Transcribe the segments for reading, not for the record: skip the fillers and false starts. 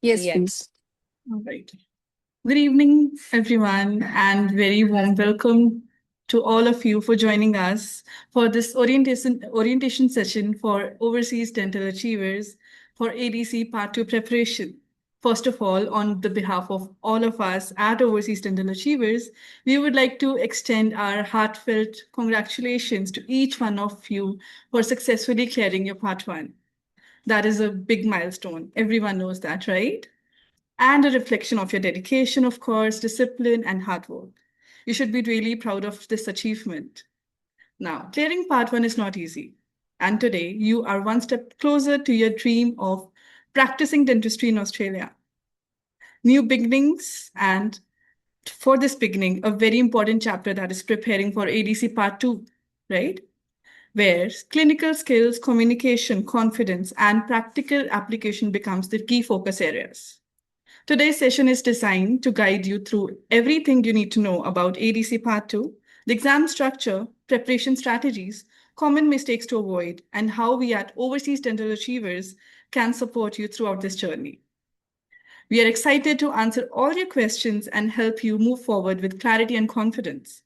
Yes, Yes. please. All right. Good evening, everyone, and very warm welcome to all of you for joining us for this orientation session for Overseas Dental Achievers for ADC Part 2 preparation. First of all, on the behalf of all of us at Overseas Dental Achievers, we would like to extend our heartfelt congratulations to each one of you for successfully clearing your Part 1. That is a big milestone. Everyone knows that, right? And a reflection of your dedication, of course, discipline, and hard work. You should be really proud of this achievement. Now, clearing part one is not easy. And today, you are one step closer to your dream of practicing dentistry in Australia. New beginnings, and for this beginning, a very important chapter that is preparing for ADC part two, right? Where clinical skills, communication, confidence, and practical application becomes the key focus areas. Today's session is designed to guide you through everything you need to know about ADC Part 2, the exam structure, preparation strategies, common mistakes to avoid, and how we at Overseas Dental Achievers can support you throughout this journey. We are excited to answer all your questions and help you move forward with clarity and confidence.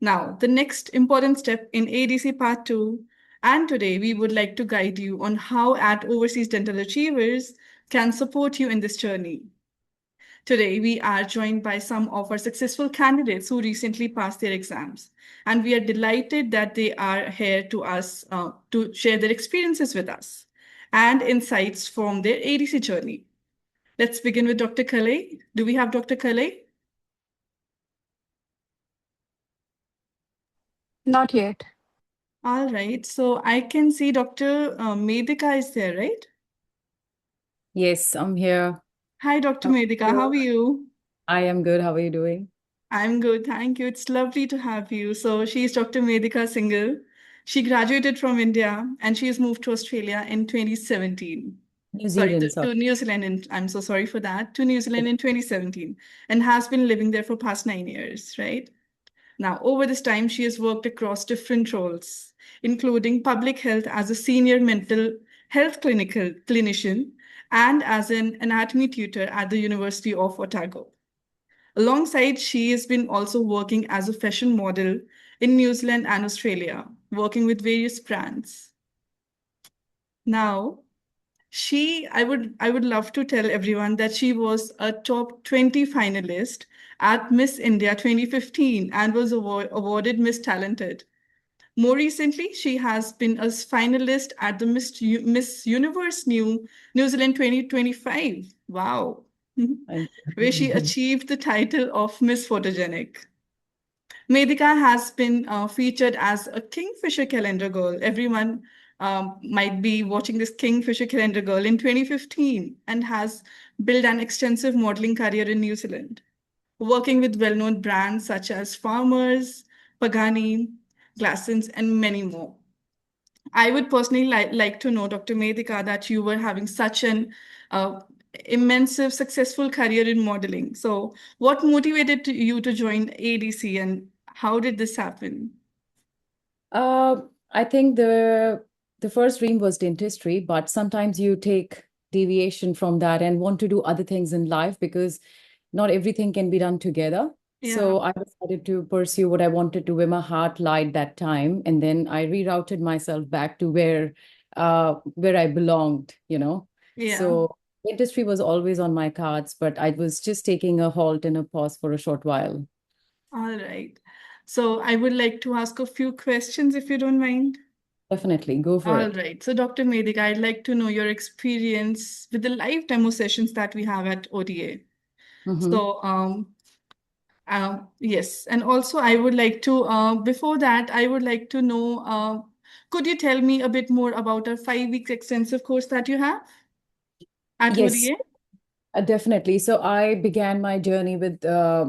Now, the next important step in ADC Part 2, and today we would like to guide you on how at Overseas Dental Achievers can support you in this journey. Today, we are joined by some of our successful candidates who recently passed their exams. And we are delighted that they are here to us to share their experiences with us and insights from their ADC journey. Let's begin with Dr. Kalei. Do we have Dr. Kalei? Not yet. All right. So I can see Dr. Medika is there, right? Yes, I'm here. Hi, Dr. How are Medika. you? How are you? I am good. How are you doing? I'm good, thank you. It's lovely to have you. So she's Dr. Medika Singhal. She graduated from India and she has moved to Australia in 2017. New Sorry, Zealand, sorry. to New Zealand, and I'm so sorry for that, to New Zealand in 2017 and has been living there for past 9 years, right? Now, over this time, she has worked across different roles, including public health as a senior mental health clinician and as an anatomy tutor at the University of Otago. Alongside, she has been also working as a fashion model in New Zealand and Australia, working with various brands. Now, I would love to tell everyone that she was a top 20 finalist at Miss India 2015 and was awarded Miss Talented. More recently, she has been a finalist at the Miss Universe New Zealand 2025. Wow. And Where she achieved the title of Miss Photogenic. Medika has been featured as a Kingfisher Calendar Girl. Everyone might be watching this Kingfisher Calendar Girl in 2015 and has built an extensive modeling career in New Zealand, working with well-known brands such as Farmers, Pagani, Glassons, and many more. I would personally like to know, Dr. Medika, that you were having such an immense, successful career in modeling. So, what motivated you to join ADC, and how did this happen? I think the first dream was dentistry, but sometimes you take deviation from that and want to do other things in life because not everything can be done together. Yeah, So I decided to pursue what I wanted to, where my heart lied that time, and then I rerouted myself back to where I belonged, you know. yeah. So dentistry was always on my cards, but I was just taking a halt and a pause for a short while. All right. So, I would like to ask a few questions if you don't mind. Definitely, go for All it. right. So, Dr. Medika, I'd like to know your experience with the live demo sessions that we have at ODA. Mm-hmm. So, yes, and also I would like to, before that, I would like to know, could you tell me a bit more about a 5 weeks extensive course that you have at Yes, ODA? definitely. So I began my journey with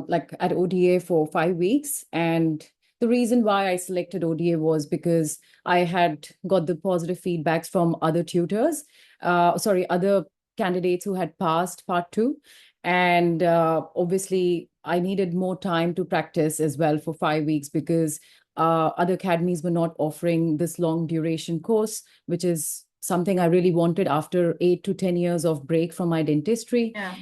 like at ODA for 5 weeks. And the reason why I selected ODA was because I had got the positive feedbacks from other tutors, other candidates who had passed part two. And obviously, I needed more time to practice as well for 5 weeks because other academies were not offering this long duration course, which is something I really wanted after 8 to 10 years of break from my dentistry. Yeah.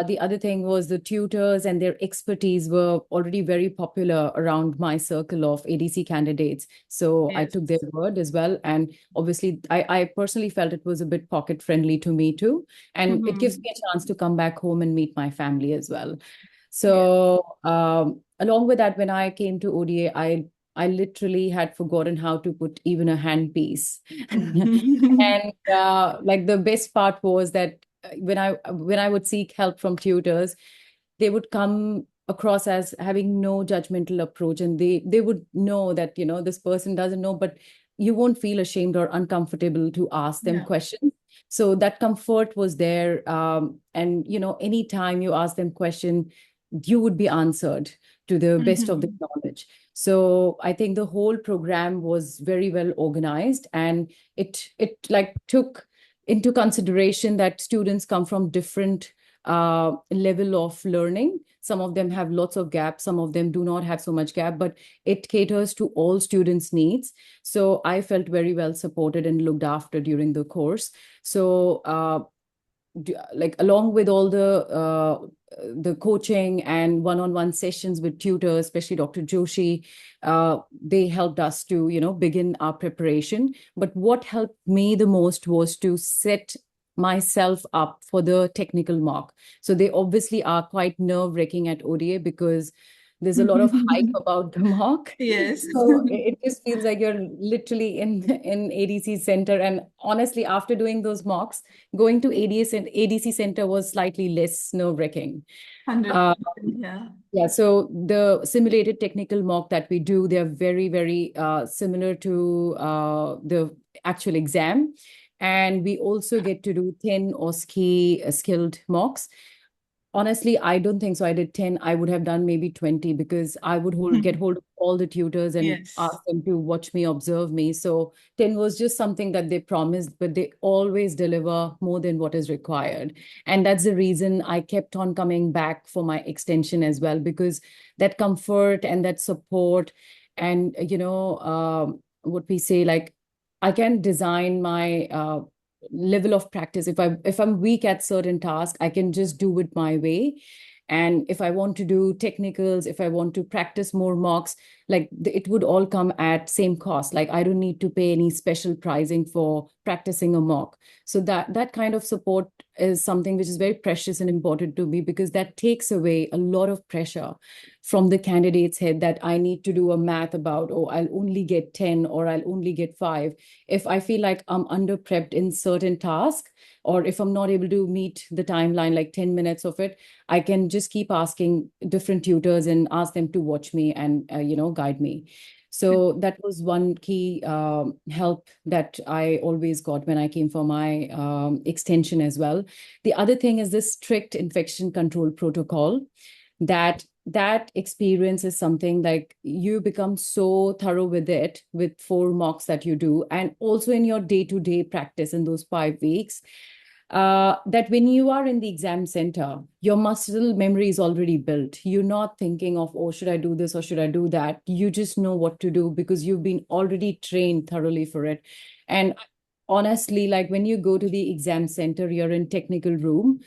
The other thing was the tutors and their expertise were already very popular around my circle of ADC candidates. So I Yes. took their word as well. And obviously, I personally felt it was a bit pocket friendly to me too. And it gives Mm-hmm. me a chance to come back home and meet my family as well. Yeah. So along with that, when I came to ODA, I literally had forgotten how to put even a handpiece. And like the best part was that when I would seek help from tutors, they would come across as having no judgmental approach, and they would know that this person doesn't know, but you won't feel ashamed or uncomfortable to ask them Yeah. questions. So that comfort was there, and anytime you ask them question, you would be answered to the best of the Mm-hmm. knowledge. So I think the whole program was very well organized, and it like took into consideration that students come from different level of learning. Some of them have lots of gaps, some of them do not have so much gap, but it caters to all students' needs. So I felt very well supported and looked after during the course. So like along with all the coaching and one-on-one sessions with tutors, especially Dr. Joshi, they helped us to begin our preparation. But what helped me the most was to set myself up for the technical mock. So they obviously are quite nerve-wracking at ODA because there's a lot of hype about the mock. Yes. So it just feels like you're literally in ADC center. And honestly, after doing those mocks, going to ADS and ADC center was slightly less nerve-wracking. Uh, 100%. Yeah. yeah, so the simulated technical mock that we do, they're very, very similar to the actual exam. And we also get to do 10 OSCE skilled mocks. Honestly, I don't think so. I did 10. I would have done maybe 20 because I would get hold of all the tutors and ask Yes. them to watch me, observe me. So 10 was just something that they promised, but they always deliver more than what is required. And that's the reason I kept on coming back for my extension as well, because that comfort and that support and, what we say, like, I can design my level of practice. If I'm weak at certain tasks, I can just do it my way. And if I want to do technicals, if I want to practice more mocks, like it would all come at same cost. Like I don't need to pay any special pricing for practicing a mock. So that kind of support is something which is very precious and important to me, because that takes away a lot of pressure from the candidate's head that I need to do a math about, oh, I'll only get 10 or I'll only get 5. If I feel like I'm under prepped in certain tasks, or if I'm not able to meet the timeline, like 10 minutes of it, I can just keep asking different tutors and ask them to watch me and, guide me. So that was one key help that I always got when I came for my extension as well. The other thing is this strict infection control protocol. That experience is something like you become so thorough with it with 4 mocks that you do, and also in your day-to-day practice in those 5 weeks, that when you are in the exam center, your muscle memory is already built. You're not thinking of, oh, should I do this or should I do that? You just know what to do because you've been already trained thoroughly for it. And honestly, like when you go to the exam center, you're in technical room,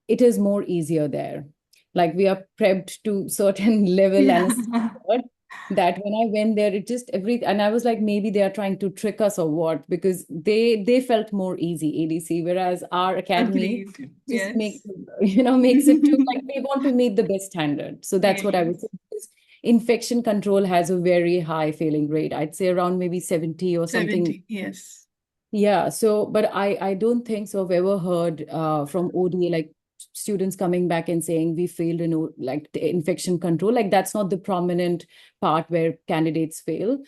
it is more easier there. Like we are prepped to certain level and a Yeah. standard that when I went there, it just and I was like, maybe they are trying to trick us or what, because they felt more easy ADC, whereas our academy Agreed. just Yes. makes it too like they want to meet the best standard. So that's what I would Yes. say. Because infection control has a very high failing rate. I'd say around maybe 70 or something. 70. Yes. Yeah, so but I don't think so. I've ever heard from ODA like students coming back and saying we failed in like the infection control. Like that's not the prominent part where candidates fail.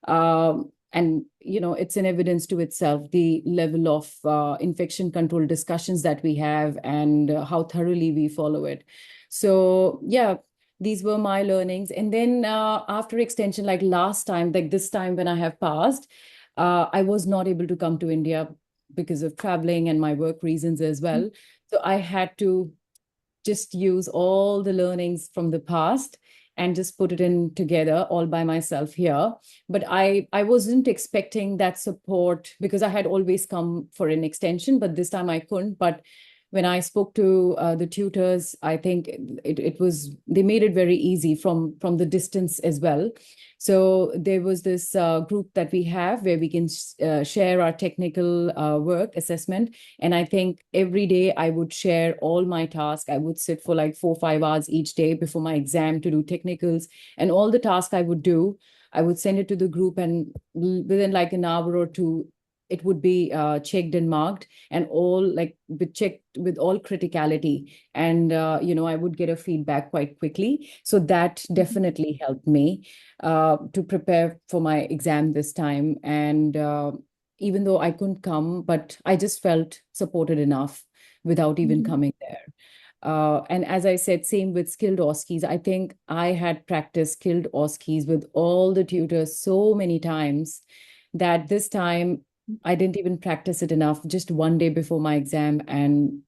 And it's an evidence to itself, the level of infection control discussions that we have and how thoroughly we follow it. So yeah, these were my learnings. And then after extension, like last time, like this time when I have passed, I was not able to come to India because of traveling and my work reasons as well. So I had to just use all the learnings from the past and just put it in together all by myself here. But I wasn't expecting that support because I had always come for an extension, but this time I couldn't. But when I spoke to the tutors, I think it was, they made it very easy from the distance as well. So there was this group that we have where we can share our technical work assessment. And I think every day I would share all my tasks. I would sit for like 4 or 5 hours each day before my exam to do technicals. And all the tasks I would do, I would send it to the group, and within like an hour or two, it would be checked and marked, and all like be checked with all criticality. And I would get a feedback quite quickly. So that definitely helped me to prepare for my exam this time. And even though I couldn't come, but I just felt supported enough without even Mhm. coming there. And as I said, same with skilled OSCEs. I think I had practiced skilled OSCEs with all the tutors so many times that this time I didn't even practice it enough, just one day before my exam, and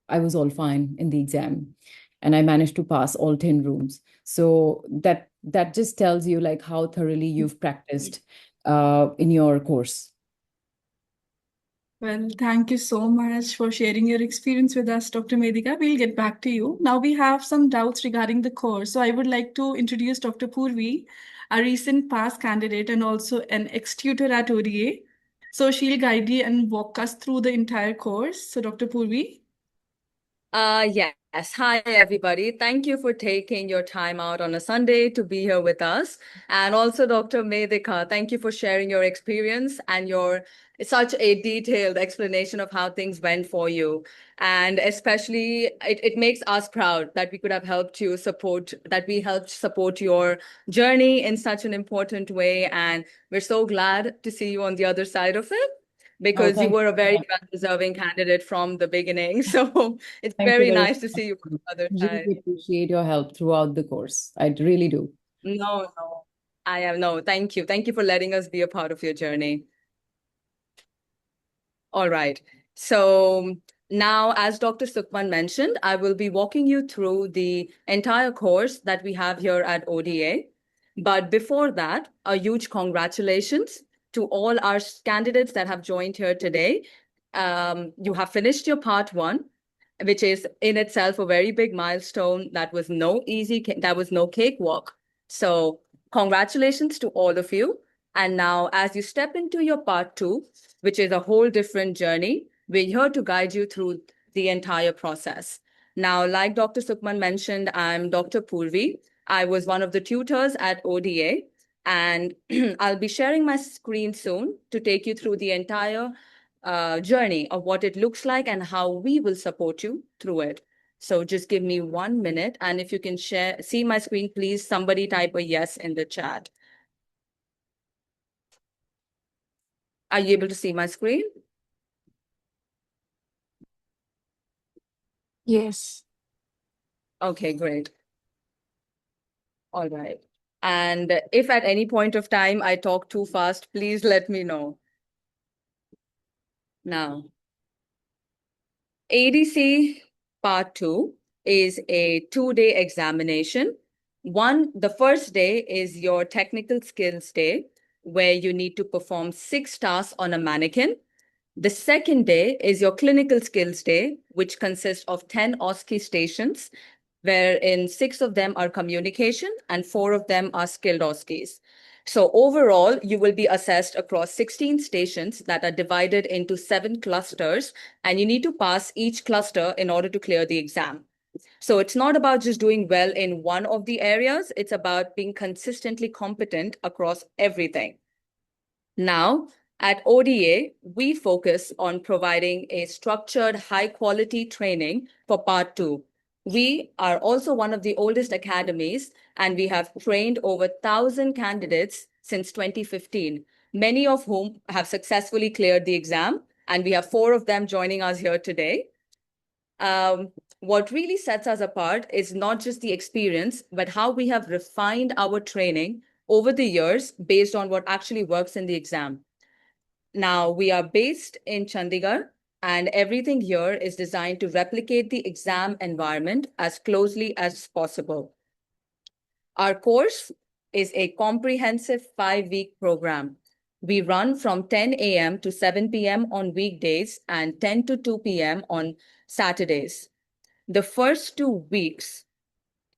I was all fine in the exam. And I managed to pass all 10 rooms. So that just tells you like how thoroughly you've practiced in your course. Well, thank you so much for sharing your experience with us, Dr. Medika. We'll get back to you. Now we have some doubts regarding the course. So I would like to introduce Dr. Purvi, a recent past candidate and also an ex-tutor at ODA. So she'll guide you and walk us through the entire course. So Dr. Purvi. Yes. Hi, everybody. Thank you for taking your time out on a Sunday to be here with us. And also, Dr. Medika, thank you for sharing your experience and your such a detailed explanation of how things went for you. And especially, it makes us proud that we could have helped you support, that we helped support your journey in such an important way. And we're so glad to see you on the other side of it, Oh, because you thank were a very you. well-deserving candidate from the beginning. So it's Thank you very very nice to much. see you on the other side. Really appreciate your help throughout the course. I really do. No, no. I am no, thank you. Thank you for letting us be a part of your journey. All right. So now, as Dr. Sukhman mentioned, I will be walking you through the entire course that we have here at ODA. But before that, a huge congratulations to all our candidates that have joined here today. You have finished your part one, which is in itself a very big milestone. That was no cakewalk. So congratulations to all of you. And now, as you step into your part two, which is a whole different journey, we're here to guide you through the entire process. Now, like Dr. Sukhman mentioned, I'm Dr. Purvi. I was one of the tutors at ODA, and I'll be sharing my screen soon to take you through the entire journey of what it looks like and how we will support you through it. So just give me 1 minute, and if you can see my screen, please, somebody type a yes in the chat. Are you able to see my screen? Yes. Okay, great. All right. And if at any point of time I talk too fast, please let me know. Now, ADC Part 2 is a 2-day examination. The first day is your technical skills day, where you need to perform 6 tasks on a mannequin. The second day is your clinical skills day, which consists of 10 OSCE stations, wherein 6 of them are communication and 4 of them are skilled OSCEs. So overall, you will be assessed across 16 stations that are divided into 7 clusters, and you need to pass each cluster in order to clear the exam. So it's not about just doing well in one of the areas, it's about being consistently competent across everything. Now, at ODA, we focus on providing a structured, high-quality training for Part 2. We are also one of the oldest academies, and we have trained over 1,000 candidates since 2015, many of whom have successfully cleared the exam, and we have 4 of them joining us here today. What really sets us apart is not just the experience, but how we have refined our training over the years based on what actually works in the exam. Now, we are based in Chandigarh, and everything here is designed to replicate the exam environment as closely as possible. Our course is a comprehensive 5-week program. We run from 10 a.m. to 7 p.m. on weekdays and 10 to 2 p.m. on Saturdays. The first 2 weeks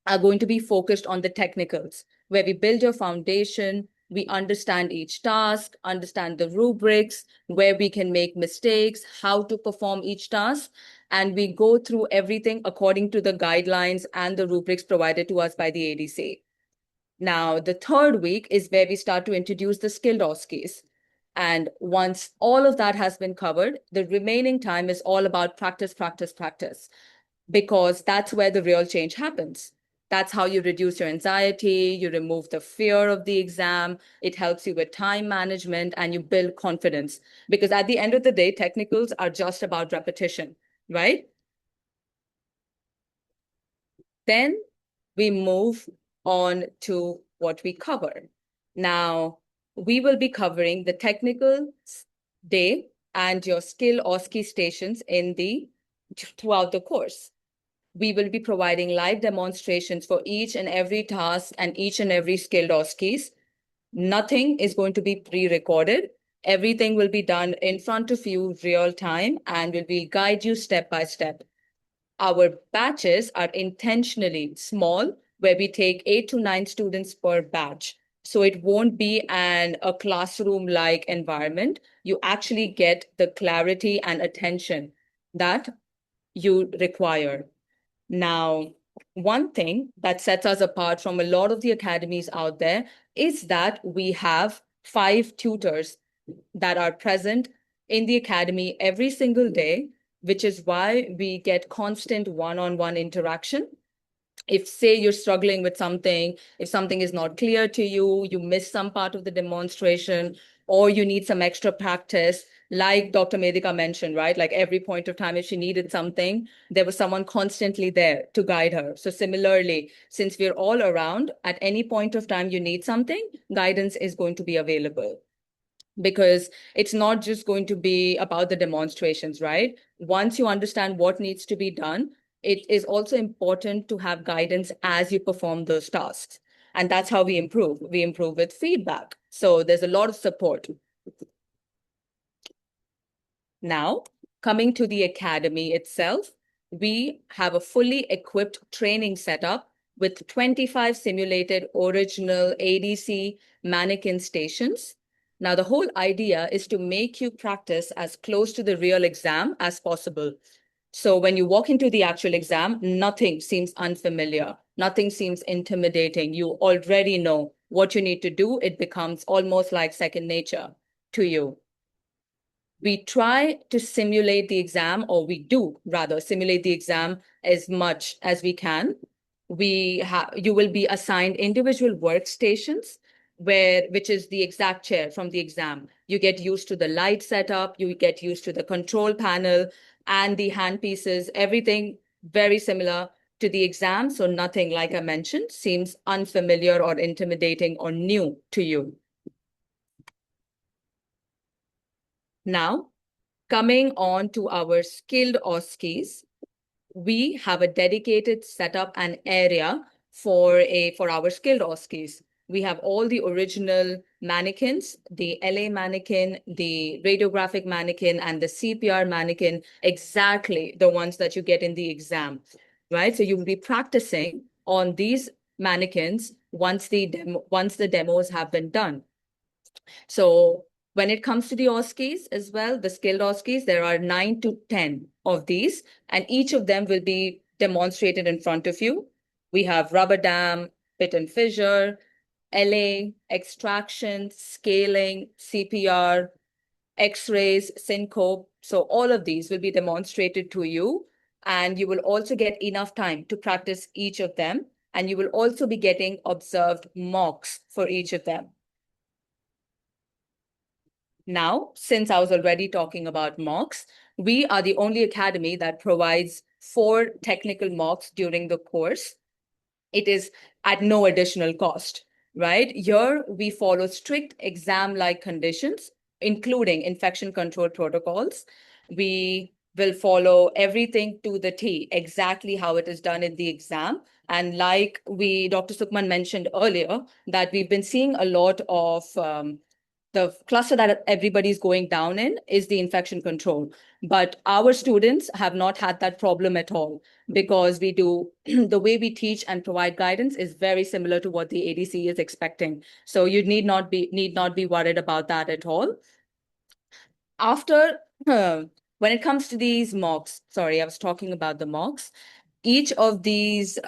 are going to be focused on the technicals, where we build your foundation, we understand each task, understand the rubrics, where we can make mistakes, how to perform each task, and we go through everything according to the guidelines and the rubrics provided to us by the ADC. Now, the third week is where we start to introduce the skilled OSCEs. And once all of that has been covered, the remaining time is all about practice, practice, practice, because that's where the real change happens. That's how you reduce your anxiety, you remove the fear of the exam, it helps you with time management, and you build confidence. Because at the end of the day, technicals are just about repetition, right? Then we move on to what we cover. Now, we will be covering the technical day and your skill OSCE stations throughout the course. We will be providing live demonstrations for each and every task and each and every skilled OSCEs. Nothing is going to be pre-recorded. Everything will be done in front of you real time, and we will guide you step by step. Our batches are intentionally small, where we take 8 to 9 students per batch. So it won't be a classroom-like environment. You actually get the clarity and attention that you require. Now, one thing that sets us apart from a lot of the academies out there is that we have 5 tutors that are present in the academy every single day, which is why we get constant one-on-one interaction. If, say, you're struggling with something, if something is not clear to you, you miss some part of the demonstration, or you need some extra practice, like Dr. Medika mentioned, right? Like every point of time, if she needed something, there was someone constantly there to guide her. So similarly, since we're all around, at any point of time you need something, guidance is going to be available. Because it's not just going to be about the demonstrations, right? Once you understand what needs to be done, it is also important to have guidance as you perform those tasks. And that's how we improve. We improve with feedback. So there's a lot of support. Now, coming to the academy itself, we have a fully equipped training setup with 25 simulated original ADC mannequin stations. Now, the whole idea is to make you practice as close to the real exam as possible. So when you walk into the actual exam, nothing seems unfamiliar. Nothing seems intimidating. You already know what you need to do. It becomes almost like second nature to you. We try to simulate the exam, or we do rather simulate the exam as much as we can. You will be assigned individual workstations, which is the exact chair from the exam. You get used to the light setup, you get used to the control panel and the handpieces, everything very similar to the exam. So nothing, like I mentioned, seems unfamiliar or intimidating or new to you. Now, coming on to our skilled OSCEs, we have a dedicated setup and area for our skilled OSCEs. We have all the original mannequins, the LA mannequin, the radiographic mannequin, and the CPR mannequin, exactly the ones that you get in the exam, right? So you will be practicing on these mannequins once the demos have been done. So when it comes to the OSCEs as well, the skilled OSCEs, there are 9 to 10 of these, and each of them will be demonstrated in front of you. We have rubber dam, pit and fissure, LA, extraction, scaling, CPR, X-rays, syncope. So all of these will be demonstrated to you, and you will also get enough time to practice each of them, and you will also be getting observed mocks for each of them. Now, since I was already talking about mocks, we are the only academy that provides 4 technical mocks during the course. It is at no additional cost, right? Here, we follow strict exam-like conditions, including infection control protocols. We will follow everything to the T, exactly how it is done in the exam. And like Dr. Sukman mentioned earlier, that we've been seeing a lot of the cluster that everybody's going down in is the infection control. But our students have not had that problem at all because we do the way we teach and provide guidance is very similar to what the ADC is expecting. So you need not be worried about that at all. After when it comes to these mocks, sorry, I was talking about the mocks. Each of these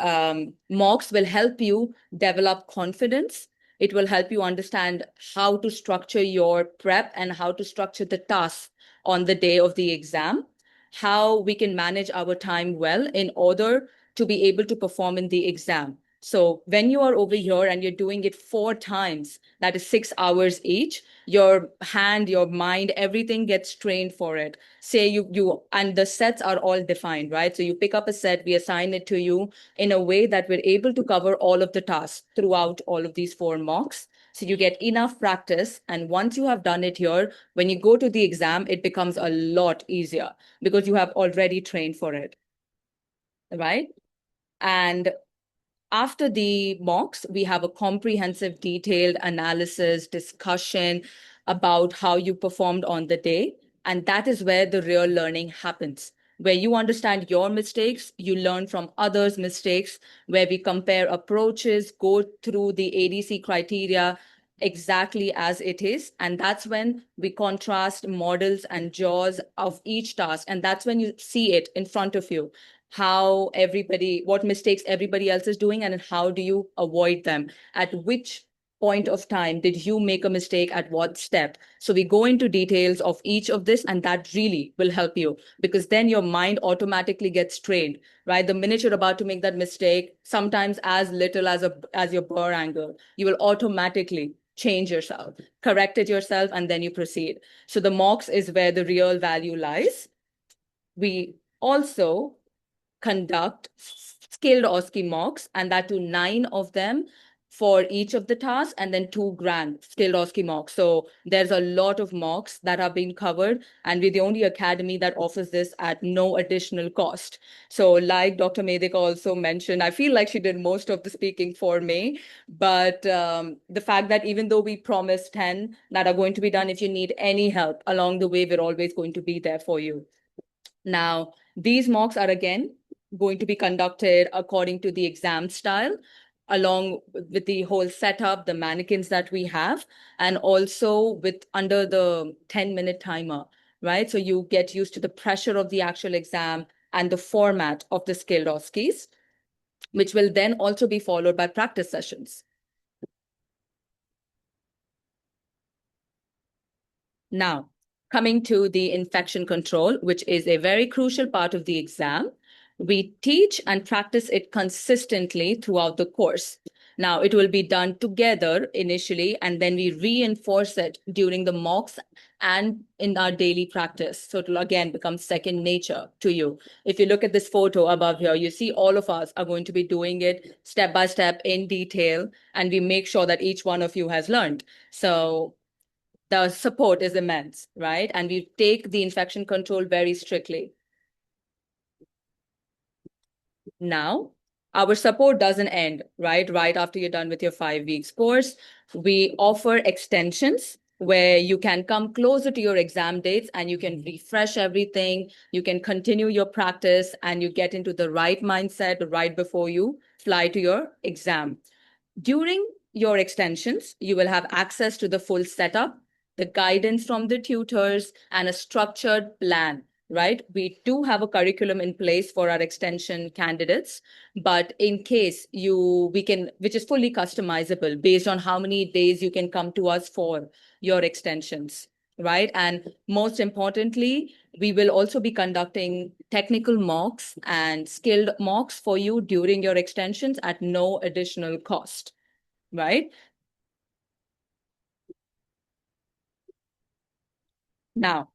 mocks will help you develop confidence. It will help you understand how to structure your prep and how to structure the tasks on the day of the exam, how we can manage our time well in order to be able to perform in the exam. So when you are over here and you're doing it 4 times, that is 6 hours each, your hand, your mind, everything gets trained for it. Say you and the sets are all defined, right? So you pick up a set, we assign it to you in a way that we're able to cover all of the tasks throughout all of these 4 mocks. So you get enough practice. And once you have done it here, when you go to the exam, it becomes a lot easier because you have already trained for it, right? And after the mocks, we have a comprehensive, detailed analysis, discussion about how you performed on the day. And that is where the real learning happens, where you understand your mistakes, you learn from others' mistakes, where we compare approaches, go through the ADC criteria exactly as it is. And that's when we contrast models and jaws of each task. And that's when you see it in front of you what mistakes everybody else is doing, and how do you avoid them? At which point of time did you make a mistake at what step? So we go into details of each of this, and that really will help you because then your mind automatically gets trained, right? The minute you're about to make that mistake, sometimes as little as your burr angle, you will automatically change yourself, correct it yourself, and then you proceed. So the mocks is where the real value lies. We also conduct scaled OSCE mocks, and that to 9 of them for each of the tasks, and then 2 grand scaled OSCE mocks. So there's a lot of mocks that are being covered, and we're the only academy that offers this at no additional cost. So like Dr. Medika also mentioned, I feel like she did most of the speaking for me, but the fact that even though we promised 10 that are going to be done, if you need any help along the way, we're always going to be there for you. Now, these mocks are again going to be conducted according to the exam style, along with the whole setup, the mannequins that we have, and also with under the 10-minute timer, right? So you get used to the pressure of the actual exam and the format of the scaled OSCEs, which will then also be followed by practice sessions. Now, coming to the infection control, which is a very crucial part of the exam. We teach and practice it consistently throughout the course. Now, it will be done together initially, and then we reinforce it during the mocks and in our daily practice. So it will again become second nature to you. If you look at this photo above here, you see all of us are going to be doing it step by step in detail, and we make sure that each one of you has learned. So the support is immense, right? And we take the infection control very strictly. Now, our support doesn't end, right? Right after you're done with your 5 weeks course, we offer extensions where you can come closer to your exam dates and you can refresh everything. You can continue your practice and you get into the right mindset right before you fly to your exam. During your extensions, you will have access to the full setup, the guidance from the tutors, and a structured plan, right? We do have a curriculum in place for our extension candidates, but in case which is fully customizable based on how many days you can come to us for your extensions, right? And most importantly, we will also be conducting technical mocks and skilled mocks for you during your extensions at no additional cost, right? Now,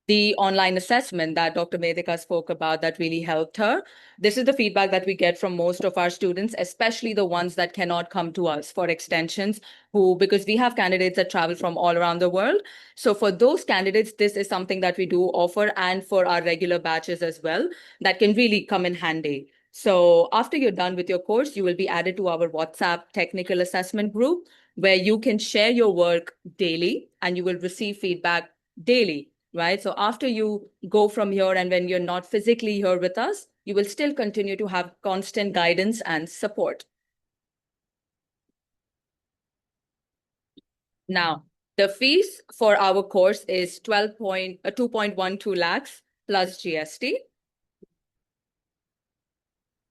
the online assessment that Dr. Medika spoke about that really helped her. This is the feedback that we get from most of our students, especially the ones that cannot come to us for extensions, because we have candidates that travel from all around the world. So for those candidates, this is something that we do offer, and for our regular batches as well, that can really come in handy. So after you're done with your course, you will be added to our WhatsApp technical assessment group where you can share your work daily and you will receive feedback daily, right? So after you go from here and when you're not physically here with us, you will still continue to have constant guidance and support. Now, the fees for our course is 2.12 lakhs plus GST.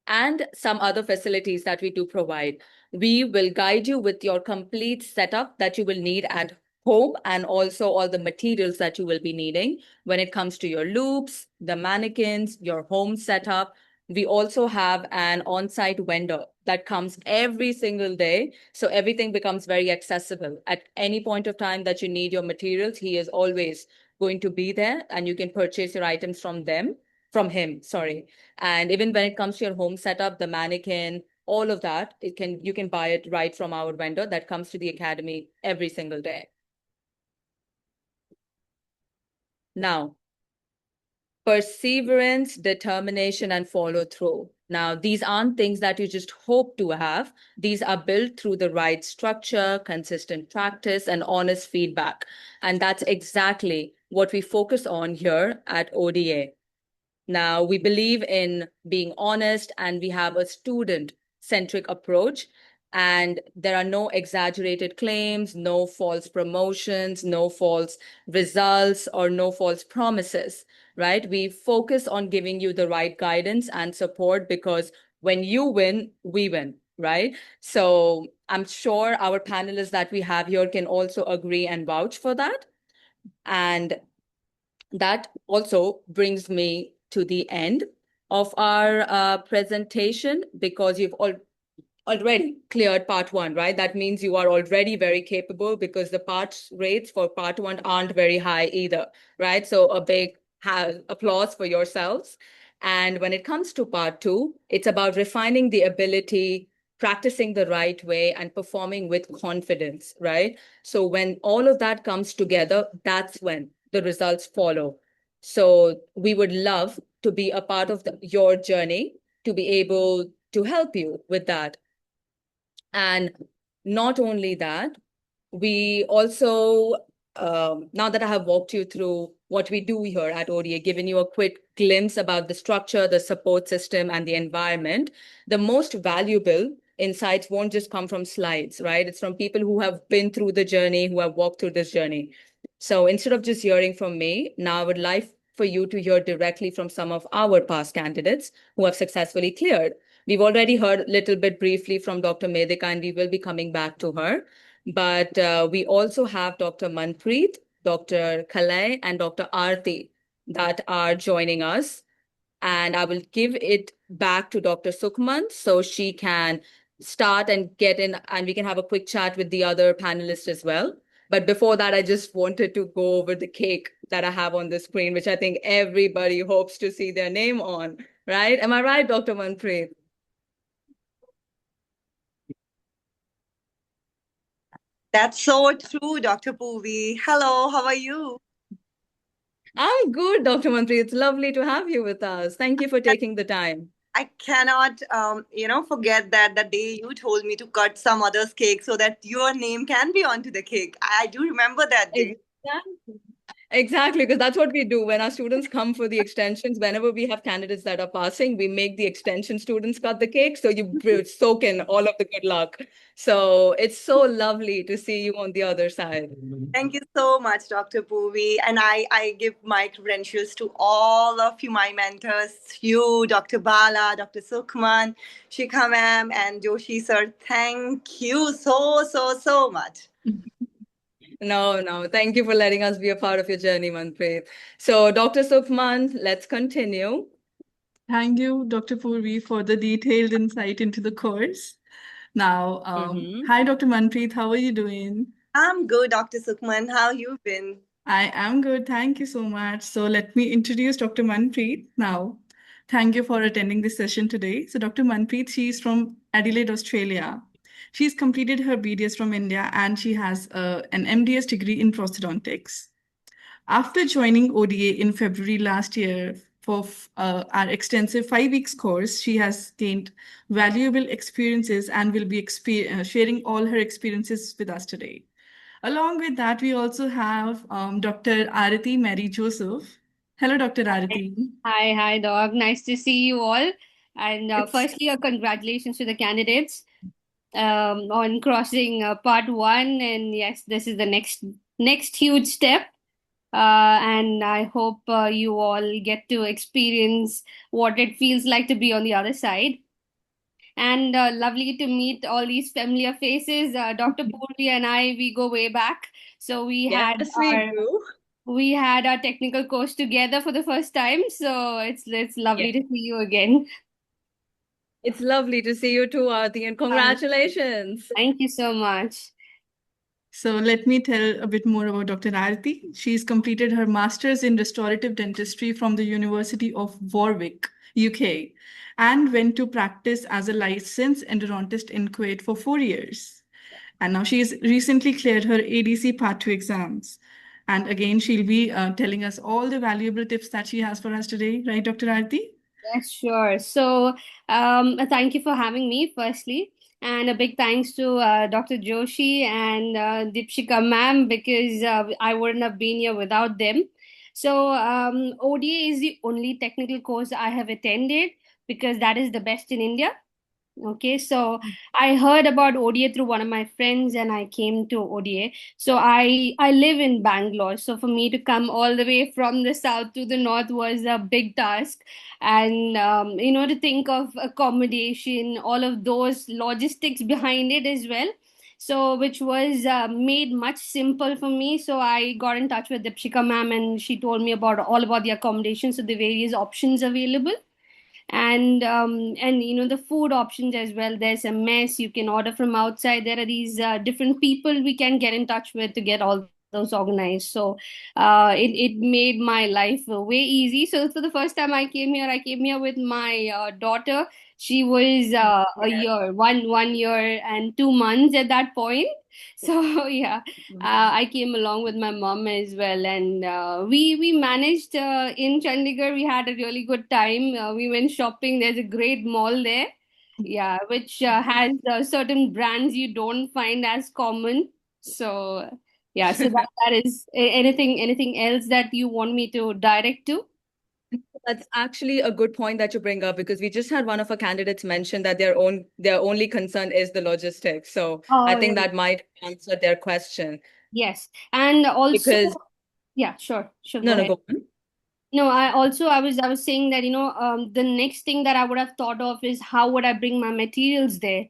And some other facilities that we do provide. We will guide you with your complete setup that you will need at home and also all the materials that you will be needing when it comes to your loops, the mannequins, your home setup. We also have an on-site vendor that comes every single day. So everything becomes very accessible. At any point of time that you need your materials, he is always going to be there and you can purchase your items from him, sorry. And even when it comes to your home setup, the mannequin, all of that, you can buy it right from our vendor that comes to the academy every single day. Now, perseverance, determination, and follow through. Now, these aren't things that you just hope to have. These are built through the right structure, consistent practice, and honest feedback. And that's exactly what we focus on here at ODA. Now, we believe in being honest and we have a student-centric approach. And there are no exaggerated claims, no false promotions, no false results, or no false promises, right? We focus on giving you the right guidance and support because when you win, we win, right? So I'm sure our panelists that we have here can also agree and vouch for that. And that also brings me to the end of our presentation because you've already cleared part one, right? That means you are already very capable because the pass rates for part one aren't very high either, right? So a big applause for yourselves. And when it comes to part two, it's about refining the ability, practicing the right way, and performing with confidence, right? So when all of that comes together, that's when the results follow. So we would love to be a part of your journey to be able to help you with that. And not only that, we also, now that I have walked you through what we do here at ODA, given you a quick glimpse about the structure, the support system, and the environment, the most valuable insights won't just come from slides, right? It's from people who have been through the journey, who have walked through this journey. So instead of just hearing from me, now I would like for you to hear directly from some of our past candidates who have successfully cleared. We've already heard a little bit briefly from Dr. Medika, and we will be coming back to her. But we also have Dr. Manpreet, Dr. Kalai, and Dr. Aarti that are joining us. And I will give it back to Dr. Sukhman so she can start and get in, and we can have a quick chat with the other panelists as well. But before that, I just wanted to go over the cake that I have on the screen, which I think everybody hopes to see their name on, right? Am I right, Dr. Manpreet? That's so true, Dr. Poovi. Hello, how are you? I'm good, Dr. Manpreet. It's lovely to have you with us. Thank you for taking the time. I cannot, forget that the day you told me to cut some other's cake so that your name can be onto the cake. I do remember that day. Exactly. Exactly, because that's what we do when our students come for the extensions. Whenever we have candidates that are passing, we make the extension students cut the cake. So you soak in all of the good luck. So it's so lovely to see you on the other side. Thank you so much, Dr. Poovi. And I give my credentials to all of you, my mentors, you, Dr. Bala, Dr. Sukhman, Shikha ma'am, and Joshi sir. Thank you so much. No. Thank you for letting us be a part of your journey, Manpreet. So, Dr. Sukhman, let's continue. Thank you, Dr. Purvi, for the detailed insight into the course. Now, hi, Dr. Manpreet, how are you doing? I'm good, Dr. Sukhman. How you been? I am good. Thank you so much. So let me introduce Dr. Manpreet now. Thank you for attending this session today. So Dr. Manpreet, she's from Adelaide, Australia. She's completed her BDS from India and she has an MDS degree in prosthodontics. After joining ODA in February last year for our extensive 5 weeks course. She has gained valuable experiences and will be sharing all her experiences with us today. Along with that, we also have Dr. Arati Mary Joseph. Hello, Dr. Arati. Hi, Doc. Nice to see you all. And It's firstly, congratulations to the candidates on crossing part one. And yes, this is the next huge step. And I hope you all get to experience what it feels like to be on the other side. And lovely to meet all these familiar faces. Dr. Purvi and I, we go way back. So Yes, we do. we had our technical course together for the first time. So it's lovely Yes. to see you again. It's lovely to see you too, Aarti, and congratulations. Thank you so much. So let me tell a bit more about Dr. Arati. She's completed her master's in restorative dentistry from the University of Warwick, UK, and went to practice as a licensed endodontist in Kuwait for 4 years. And now she's recently cleared her ADC Part 2 exams. And again, she'll be telling us all the valuable tips that she has for us today, right, Dr. Arati? Yes, sure. So, thank you for having me, firstly. And a big thanks to Dr. Joshi and Deepshika ma'am, because I wouldn't have been here without them. So, ODA is the only technical course I have attended because that is the best in India. Okay, so I heard about ODA through one of my friends and I came to ODA. So I live in Bangalore. So for me to come all the way from the south to the north was a big task. And to think of accommodation, all of those logistics behind it as well. So which was made much simple for me. So I got in touch with Dipshika ma'am and she told me about all about the accommodation, so the various options available, and the food options as well. There's a mess you can order from outside. There are these different people we can get in touch with to get all those organized. So it made my life way easy. So for the first time I came here with my daughter. She was a year, one year and 2 months at that point. So yeah, I came along with my mom as well, and we managed in Chandigarh. We had a really good time. We went shopping. There's a great mall there, yeah, which has certain brands you don't find as common. So yeah, so that is anything else that you want me to direct to? That's actually a good point that you bring up because we just had one of our candidates mention that their only concern is the logistics. So I Oh, think really? that might answer their question Yes, and also, because yeah, sure, go no, no, ahead. go on. No, I was saying that the next thing that I would have thought of is how would I bring my materials there,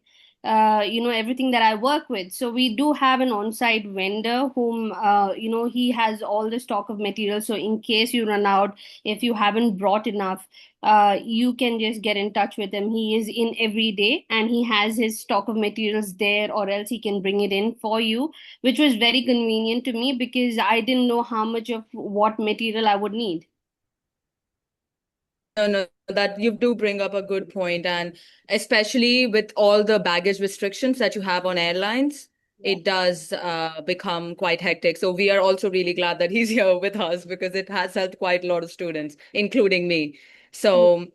everything that I work with. So we do have an on-site vendor whom he has all the stock of materials. So in case you run out, if you haven't brought enough, you can just get in touch with him. He is in every day and he has his stock of materials there, or else he can bring it in for you, which was very convenient to me because I didn't know how much of what material I would need. No, no, that you do bring up a good point, and especially with all the baggage restrictions that you have on airlines, Yeah. it does become quite hectic. So we are also really glad that he's here with us because it has helped quite a lot of students, including me. So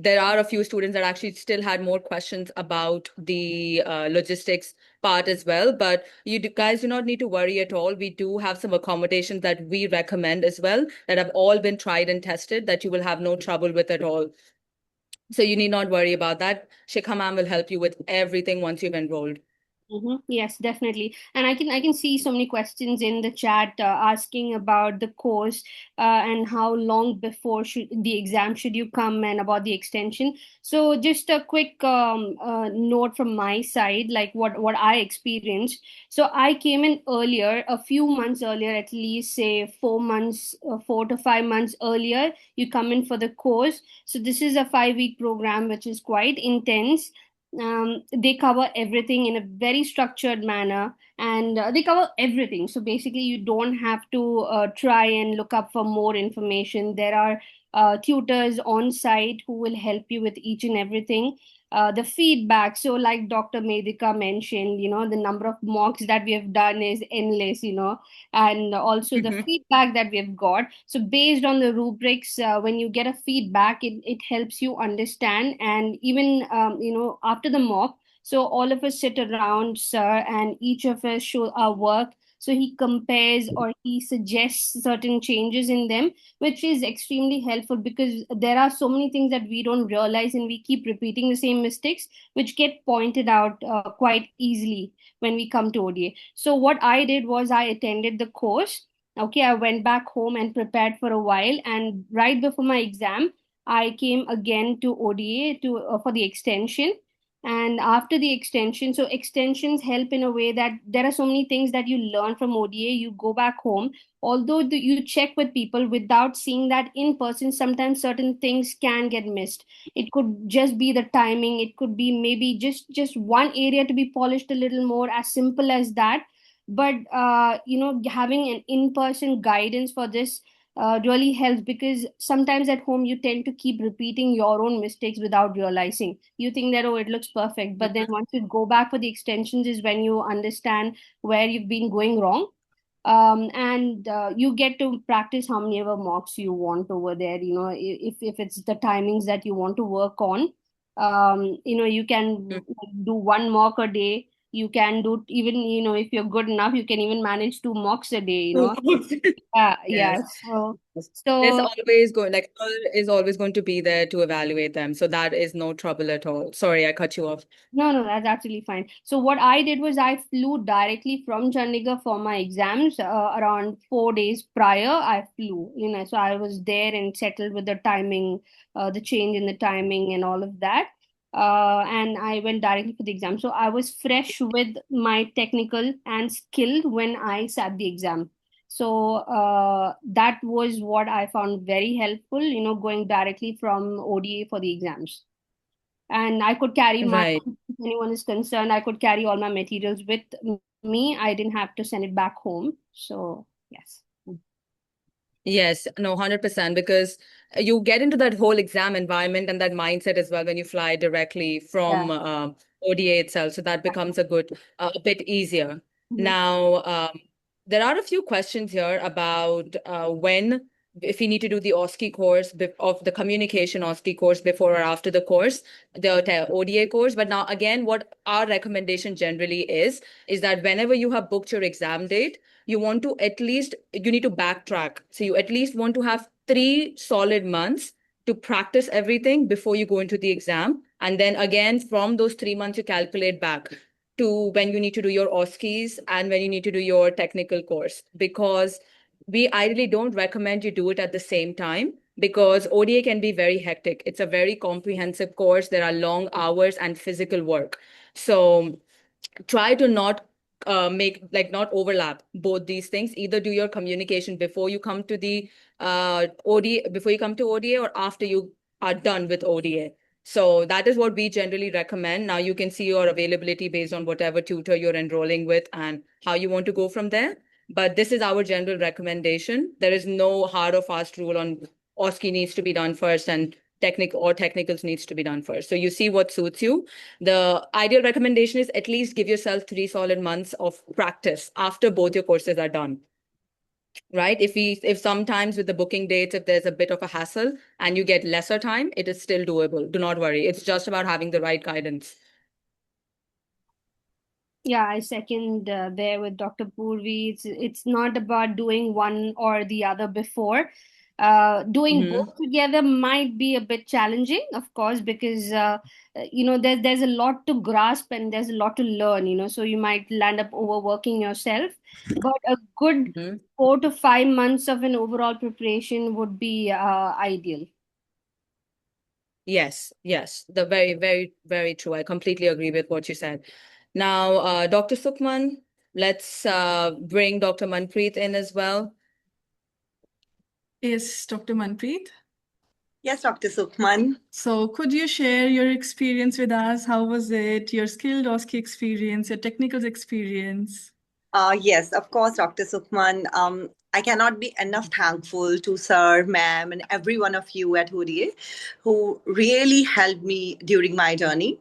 there are a few students that actually still had more questions about the logistics part as well, but guys do not need to worry at all. We do have some accommodations that we recommend as well that have all been tried and tested that you will have no trouble with at all. So you need not worry about that. Shikha ma'am will help you with everything once you've enrolled. Yes, definitely. And I can see so many questions in the chat asking about the course and how long before should the exam should you come, and about the extension. So just a quick note from my side, like what I experienced. So I came in earlier, a few months earlier, at least say 4 months, 4 to 5 months earlier. You come in for the course. So this is a 5 week program, which is quite intense. They cover everything in a very structured manner, and they cover everything. So basically you don't have to try and look up for more information. There are tutors on site who will help you with each and everything. the feedback. So, like Dr. Medika mentioned, the number of mocks that we have done is endless, and also the feedback that we have got. So, based on the rubrics, when you get a feedback, it helps you understand. And even, after the mock, so all of us sit around, sir, and each of us show our work. So he compares or he suggests certain changes in them, which is extremely helpful because there are so many things that we don't realize and we keep repeating the same mistakes, which get pointed out quite easily when we come to ODA. So what I did was I attended the course. Okay, I went back home and prepared for a while, and right before my exam, I came again to ODA to for the extension. And after the extension, so extensions help in a way that there are so many things that you learn from ODA. You go back home, although you check with people without seeing that in person, sometimes certain things can get missed. It could just be the timing, it could be maybe just one area to be polished a little more, as simple as that. But having an in-person guidance for this really helps, because sometimes at home you tend to keep repeating your own mistakes without realizing. You think that, oh, it looks perfect, but then once you go back for the extensions is when you understand where you've been going wrong. And you get to practice how many ever mocks you want over there. If it's the timings that you want to work on, you can do one mock a day. You can do, even, if you're good enough, you can even manage two mocks a day. Yeah. Yes. So There's so always going, like, Earl is always going to be there to evaluate them. So that is no trouble at all. Sorry, I cut you off. No, that's absolutely fine. So what I did was I flew directly from Chandigarh for my exams around 4 days prior. I flew, so I was there and settled with the timing, the change in the timing and all of that. And I went directly for the exam. So I was fresh with my technical and skilled when I sat the exam. So that was what I found very helpful, going directly from ODA for the exams. And I could carry my, Right. if anyone is concerned, I could carry all my materials with me. I didn't have to send it back home. So, yes. Yes, no, 100%, because you get into that whole exam environment and that mindset as well when you fly directly Yeah. from ODA itself. So that becomes a bit easier. Mhm. Now, there are a few questions here about if you need to do the OSCE course of the communication OSCE course before or after the course, the ODA course. But now, again, what our recommendation generally is that whenever you have booked your exam date, you need to backtrack. So you at least want to have 3 solid months to practice everything before you go into the exam. And then again, from those 3 months, you calculate back to when you need to do your OSCEs and when you need to do your technical course, because we ideally don't recommend you do it at the same time, because ODA can be very hectic. It's a very comprehensive course. There are long hours and physical work. So try to not not overlap both these things. Either do your communication before you come to the ODA, or after you are done with ODA. So that is what we generally recommend. Now you can see your availability based on whatever tutor you're enrolling with and how you want to go from there. But this is our general recommendation. There is no hard or fast rule on OSCE needs to be done first and technicals needs to be done first. So you see what suits you. The ideal recommendation is at least give yourself 3 solid months of practice after both your courses are done. Right? If sometimes with the booking dates, if there's a bit of a hassle and you get lesser time, it is still doable. Do not worry. It's just about having the right guidance. Yeah, I second there with Dr. Purvi. It's not about doing one or the other before. Doing both together might be a bit challenging, of course, because there's a lot to grasp and there's a lot to learn. So you might land up overworking yourself. But a good 4 to 5 months of an overall preparation would be ideal. Yes, the very, very, very true. I completely agree with what you said. Now, Dr. Sukhman, let's bring Dr. Manpreet in as well. Yes, Dr. Manpreet. Yes, Dr. Sukhman. So could you share your experience with us? How was it? Your skilled OSCE experience, your technical experience? Yes, of course, Dr. Sukhman. I cannot be enough thankful to Sir, Ma'am, and every one of you at ODA who really helped me during my journey.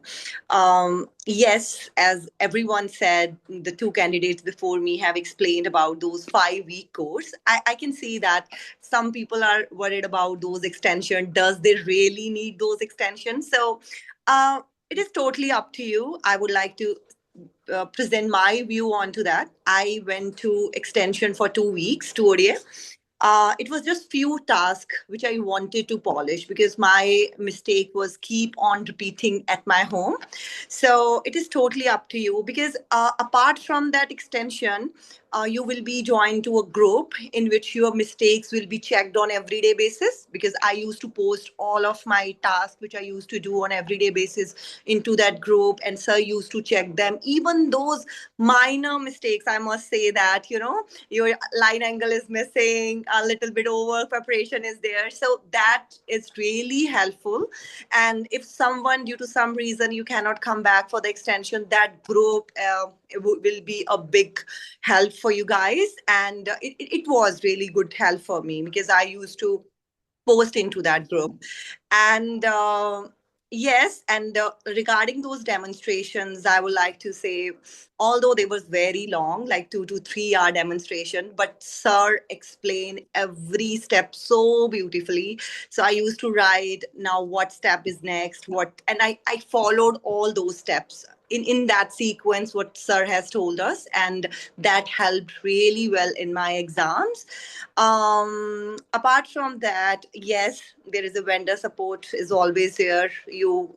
Yes, as everyone said, the two candidates before me have explained about those 5 week course. I can see that some people are worried about those extensions. Does they really need those extensions? So it is totally up to you. I would like to present my view onto that. I went to extension for 2 weeks to ODA. It was just few tasks which I wanted to polish because my mistake was keep on repeating at my home. So it is totally up to you because apart from that extension, you will be joined to a group in which your mistakes will be checked on everyday basis, because I used to post all of my tasks which I used to do on everyday basis into that group, and sir used to check them, even those minor mistakes. I must say that, your line angle is missing, a little bit over preparation is there, so that is really helpful. And if someone due to some reason you cannot come back for the extension, that group will be a big help for you guys. And it was really good help for me because I used to post into that group. And yes, and regarding those demonstrations, I would like to say, although they was very long, like 2 to 3 hour demonstration, but sir explained every step so beautifully. So I used to write now what step is next, and I followed all those steps in that sequence what sir has told us, and that helped really well in my exams. Apart from that, yes, there is a vendor support is always there. You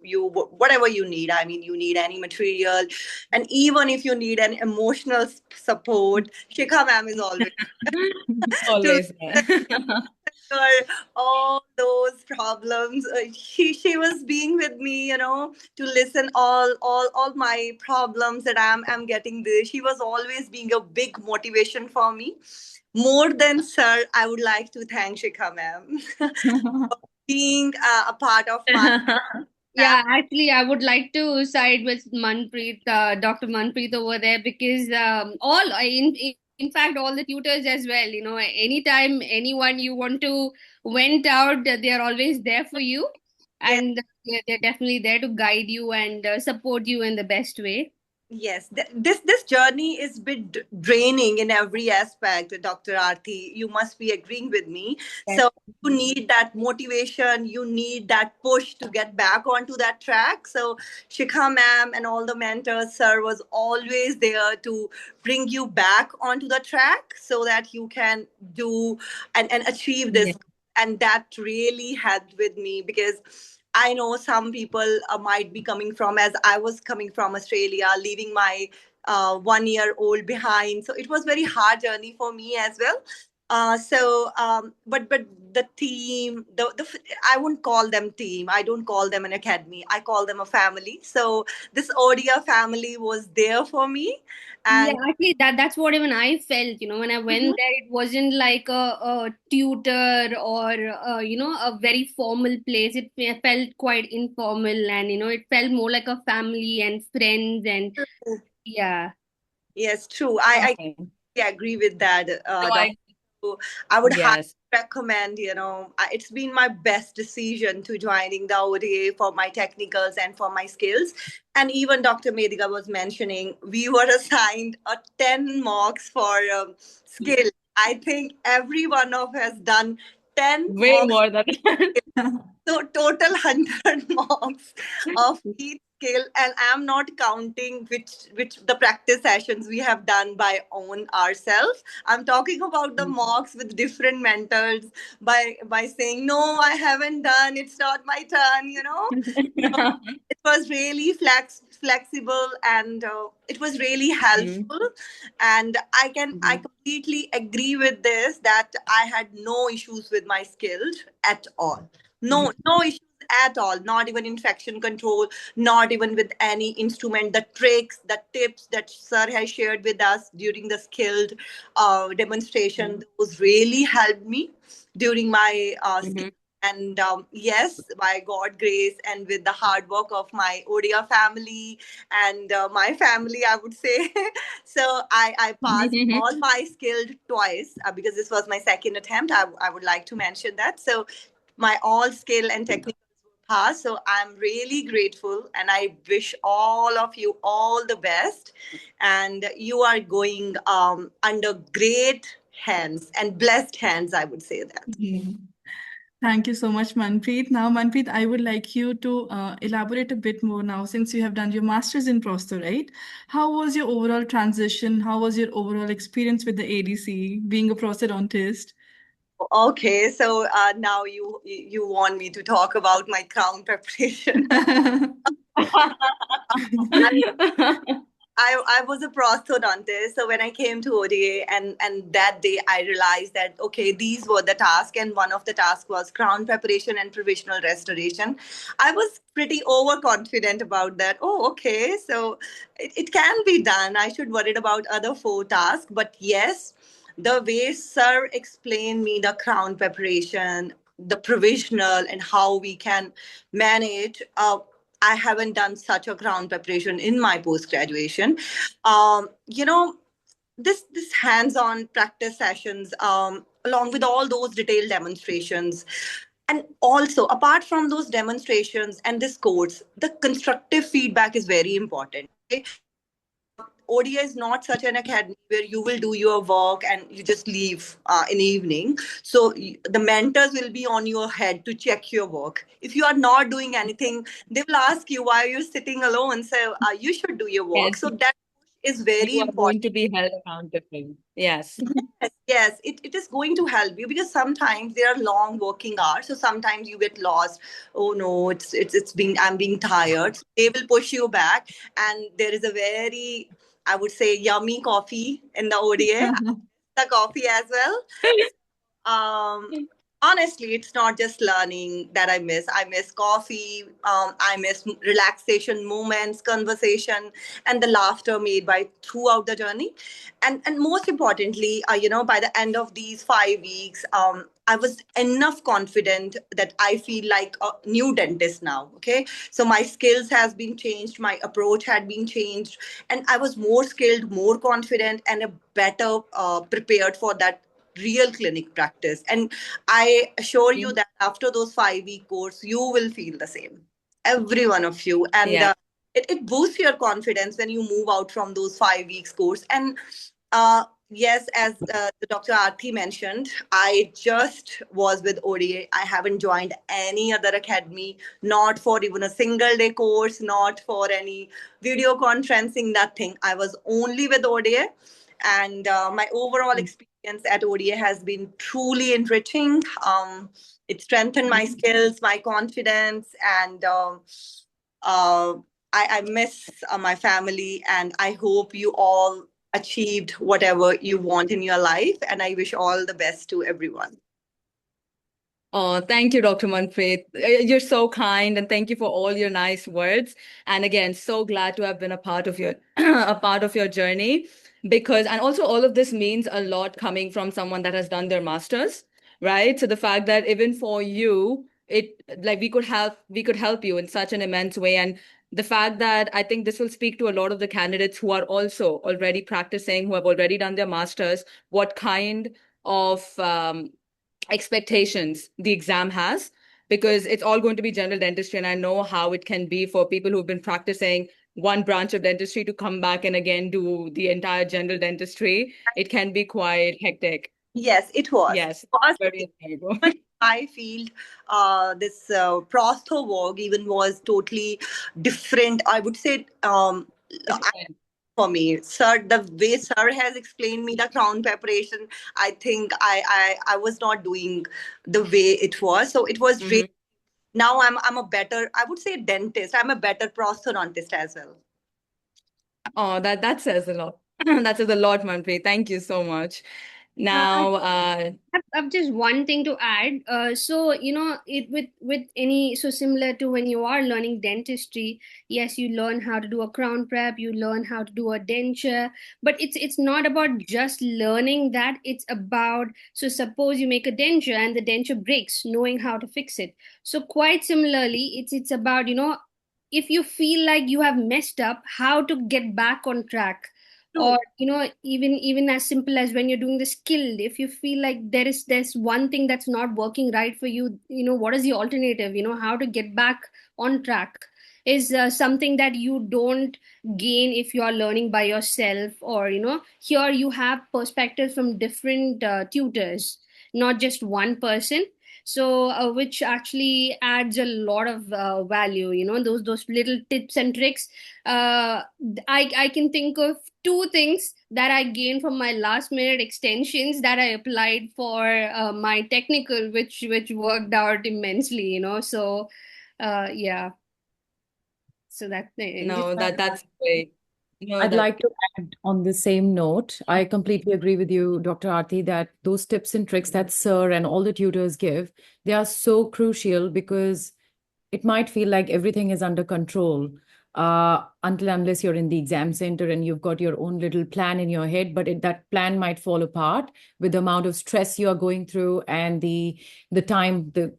whatever you need. I mean, you need any material, and even if you need an emotional support, Shikha ma'am is always to Always. for all those problems. She was being with me, to listen all my problems that I'm getting this. She was always being a big motivation for me. More than sir, I would like to thank Shikha ma'am being a part of my Yeah, actually, I would like to side with Manpreet, Dr. Manpreet over there, because in fact, all the tutors as well. Anytime anyone you want to vent out, they are always there for you, yes. and they're definitely there to guide you and support you in the best way. Yes, this journey is bit draining in every aspect, Dr. Arthi. You must be agreeing with me. So you need that motivation, you need that push to get back onto that track. So Shikha ma'am and all the mentors, sir, was always there to bring you back onto the track so that you can do and achieve this. Yeah. And that really helped with me because I know some people might be coming from, as I was coming from Australia, leaving my 1 year old behind. So it was very hard journey for me as well. But the team, I wouldn't call them team. I don't call them an academy. I call them a family. So this ODIA family was there for me, Yeah, and actually, that's what even I felt. When I went Mhm. there, it wasn't like a tutor or a very formal place. It felt quite informal, and it felt more like a family and friends, and yeah. Yes, true. I Okay. agree with that, No, Dr. So I would highly yes. recommend, it's been my best decision to joining the ODA for my technicals and for my skills. And even Dr. Medika was mentioning, we were assigned a 10 marks for skill. I think every one of us done 10 Way marks. more than So total 100 marks of each skill, and I'm not counting which the practice sessions we have done by own ourselves. I'm talking about the marks with different mentors by saying no, I haven't done. It's not my turn. It was really flexible, and it was really Mm, helpful. And I mhm, completely agree with this that I had no issues with my skills at all. mhm, No issues at all. Not even infection control, not even with any instrument. The tricks, the tips that sir has shared with us during the skilled demonstration, those really helped me during my skill. mhm, And yes, by God grace and with the hard work of my Odia family and my family, I would say. So I passed all my skilled twice because this was my second attempt. I would like to mention that. So my all skill and technical passed. So I'm really grateful and I wish all of you all the best. And you are going under great hands and blessed hands, I would say that. Mhm. Thank you so much, Manpreet. Now, Manpreet, I would like you to elaborate a bit more now since you have done your master's in prostho, right? How was your overall transition? How was your overall experience with the ADC, being a prosthodontist? Okay, so now you want me to talk about my crown preparation. I was a prosthodontist, so when I came to ODA and that day I realized that okay, these were the tasks, and one of the tasks was crown preparation and provisional restoration. I was pretty overconfident about that. Oh, okay, so it can be done. I should worry about other four tasks, but yes, the way Sir explained me the crown preparation, the provisional, and how we can manage. I haven't done such a crown preparation in my post graduation. You know, this hands-on practice sessions, along with all those detailed demonstrations, and also apart from those demonstrations and this course, the constructive feedback is very important. Okay? ODA is not such an academy where you will do your work and you just leave in the evening. So the mentors will be on your head to check your work. If you are not doing anything, they will ask you why you're sitting alone. So you should do your work. Yes, So that is very you are going important. to be held accountable. Yes. Yes, it is going to help you because sometimes there are long working hours. So sometimes you get lost. Oh no, it's being I'm being tired. They will push you back, and there is a very, I would say, yummy coffee in the ODA. The coffee as well. um Honestly, it's not just learning that I miss coffee. I miss relaxation moments, conversation, and the laughter made by throughout the journey. And most importantly, by the end of these 5 weeks, I was enough confident that I feel like a new dentist now. Okay, so my skills has been changed, my approach had been changed, and I was more skilled, more confident, and a better prepared for that real clinic practice. And I assure you that after those 5 week course, you will feel the same, every one of you. And Yeah. it boosts your confidence when you move out from those 5 weeks course. And yes, as the Dr. Aarti mentioned, I just was with ODA. I haven't joined any other academy, not for even a single day course, not for any video conferencing, nothing. I was only with ODA. And my overall experience at ODA has been truly enriching. It strengthened my skills, my confidence, and uh, I miss my family. And I hope you all achieved whatever you want in your life. And I wish all the best to everyone. Oh, thank you, Dr. Manpreet. You're so kind, and thank you for all your nice words. And again, so glad to have been a part of your a part of your journey, because and also all of this means a lot coming from someone that has done their masters, right? So the fact that even for you, it like we could help you in such an immense way. And the fact that I think this will speak to a lot of the candidates who are also already practicing, who have already done their masters, what kind of expectations the exam has, because it's all going to be general dentistry, and I know how it can be for people who've been practicing one branch of dentistry to come back and again do the entire general dentistry. It can be quite hectic. Yes, it was. Yes, It was. very terrible. I feel this prostho work even was totally different. I would say for me, sir, the way sir has explained me the crown preparation, I think I was not doing the way it was. So it was really, now I'm a better, I would say, dentist. I'm a better prosthodontist as well. Oh, that says a lot. That says a lot, Manpreet. Thank you so much. Now, I've just one thing to add. So it with any so similar to when you are learning dentistry. Yes, you learn how to do a crown prep, you learn how to do a denture, but it's not about just learning that. It's about, so suppose you make a denture and the denture breaks, knowing how to fix it. So quite similarly, it's about if you feel like you have messed up, how to get back on track. Or True. even as simple as when you're doing the skill, if you feel like there's one thing that's not working right for you, what is the alternative, how to get back on track is something that you don't gain if you are learning by yourself. Or here you have perspectives from different tutors, not just one person. So which actually adds a lot of value, those little tips and tricks. I can think of two things that I gained from my last minute extensions that I applied for my technical, which worked out immensely, So yeah, so just no, that's great. No, I'd that like to add on the same note. I completely agree with you, Dr. Aarti, that those tips and tricks that Sir and all the tutors give, they are so crucial because it might feel like everything is under control until unless you're in the exam center and you've got your own little plan in your head, but that plan might fall apart with the amount of stress you are going through and the time, the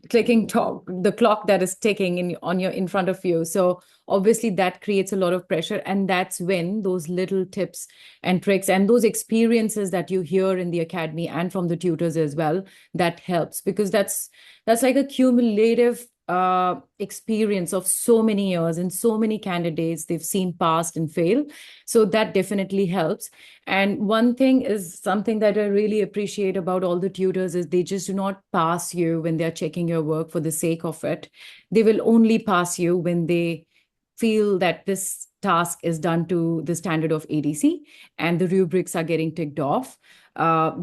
clicking talk, the clock that is ticking in front of you. So obviously that creates a lot of pressure, and that's when those little tips and tricks and those experiences that you hear in the academy and from the tutors as well, that helps, because that's like a cumulative experience of so many years and so many candidates they've seen pass and fail. So that definitely helps. And one thing is something that I really appreciate about all the tutors is they just do not pass you when they're checking your work for the sake of it. They will only pass you when they feel that this task is done to the standard of ADC and the rubrics are getting ticked off.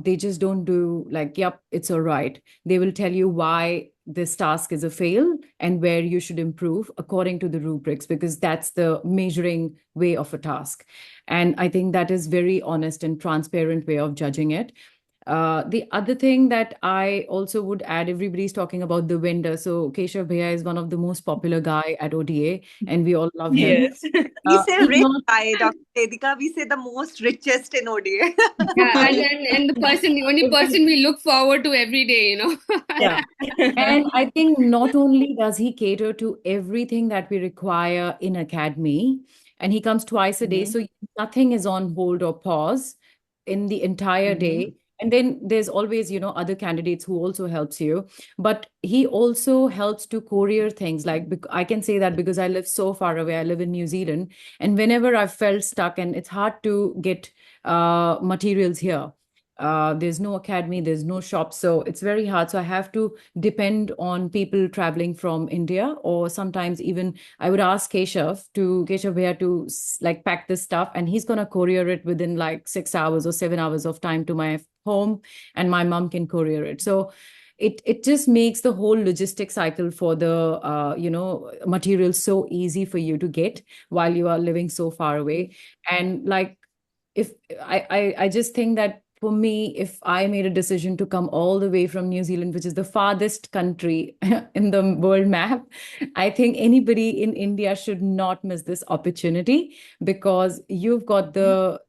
They just don't do like, yep, it's all right. They will tell you why this task is a fail and where you should improve according to the rubrics, because that's the measuring way of a task. And I think that is very honest and transparent way of judging it. The other thing that I also would add, everybody's talking about the vendor. So Keshav Bhaiya is one of the most popular guy at ODA, and we all love him. yes. We say He's rich not guy, Dr. Vedika. We say the most richest in ODA. yeah, and the only person we look forward to every day, Yeah. And I think not only does he cater to everything that we require in academy, and he comes twice a day, Mhm. so nothing is on hold or pause in the entire Mhm. day. And then there's always, other candidates who also helps you. But he also helps to courier things. Like I can say that because I live so far away. I live in New Zealand. And whenever I've felt stuck and it's hard to get materials here, there's no academy, there's no shop, so it's very hard. So I have to depend on people traveling from India, or sometimes even I would ask Keshav Bhaiya to like pack this stuff, and he's gonna courier it within like 6 hours or 7 hours of time to my home, and my mom can courier it. So it just makes the whole logistic cycle for the material so easy for you to get while you are living so far away. And like, if I just think that for me, if I made a decision to come all the way from New Zealand, which is the farthest country in the world map, I think anybody in India should not miss this opportunity, because you've got the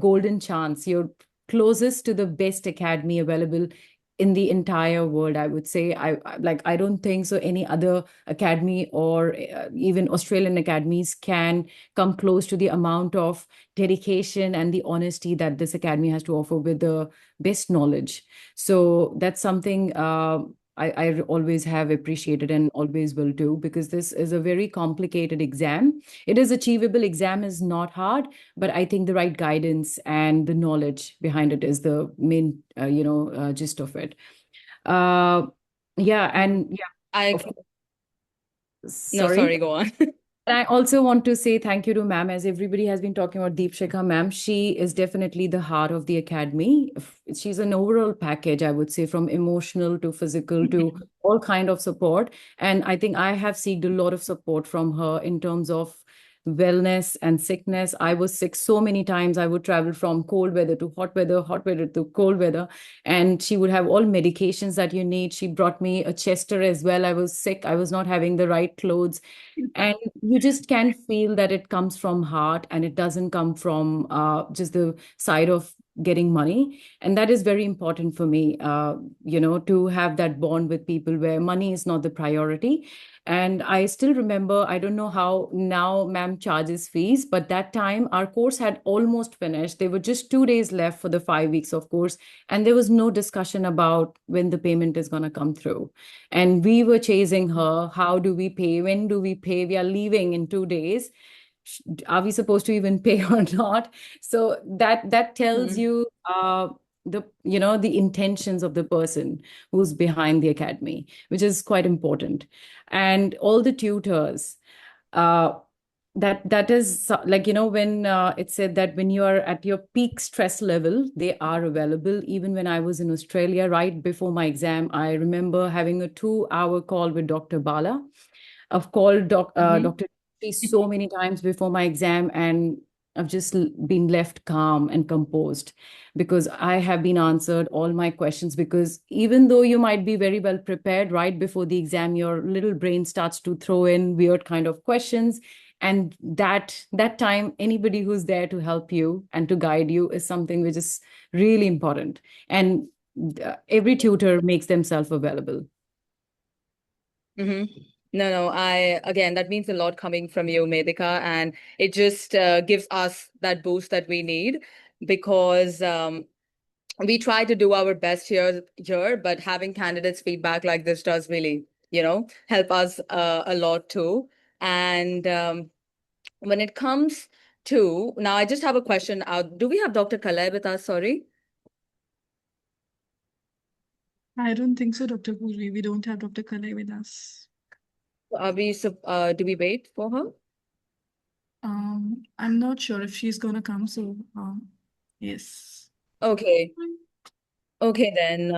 golden chance. You're closest to the best academy available in the entire world, I would say. I don't think so any other academy or even Australian academies can come close to the amount of dedication and the honesty that this academy has to offer with the best knowledge. So that's something I always have appreciated and always will do, because this is a very complicated exam. It is achievable. Exam is not hard, but I think the right guidance and the knowledge behind it is the main, gist of it. Uh, yeah, and yeah, I of course. no, Sorry. sorry, go on. And I also want to say thank you to ma'am, as everybody has been talking about Deepshikha ma'am. She is definitely the heart of the academy. She's an overall package, I would say, from emotional to physical to all kind of support. And I think I have seeked a lot of support from her in terms of wellness and sickness. I was sick so many times. I would travel from cold weather to hot weather to cold weather. And she would have all medications that you need. She brought me a Chester as well. I was sick. I was not having the right clothes. And you just can feel that it comes from heart and it doesn't come from just the side of getting money. And that is very important for me, to have that bond with people where money is not the priority. And I still remember, I don't know how now ma'am charges fees, but that time our course had almost finished. There were just 2 days left for the 5 weeks of course. And there was no discussion about when the payment is going to come through. And we were chasing her. How do we pay? When do we pay? We are leaving in 2 days. Are we supposed to even pay or not? So that tells you the intentions of the person who's behind the academy, which is quite important. And all the tutors, that is like, when it said that when you are at your peak stress level, they are available. Even when I was in Australia right before my exam, I remember having a 2-hour call with Dr. Bala. I've called Dr. so many times before my exam, and I've just been left calm and composed because I have been answered all my questions. Because even though you might be very well prepared right before the exam, your little brain starts to throw in weird kind of questions. And that time, anybody who's there to help you and to guide you is something which is really important. And every tutor makes themselves available. No, again, that means a lot coming from you, Medika, and it just gives us that boost that we need because we try to do our best here, but having candidates feedback like this does really, help us a lot too. And when it comes to, now I just have a question out. Do we have Dr. Kalai with us? Sorry. I don't think so, Dr. Purvi. We don't have Dr. Kalai with us. Do we wait for her? I'm not sure if she's gonna come, so yes. Okay. Okay, then.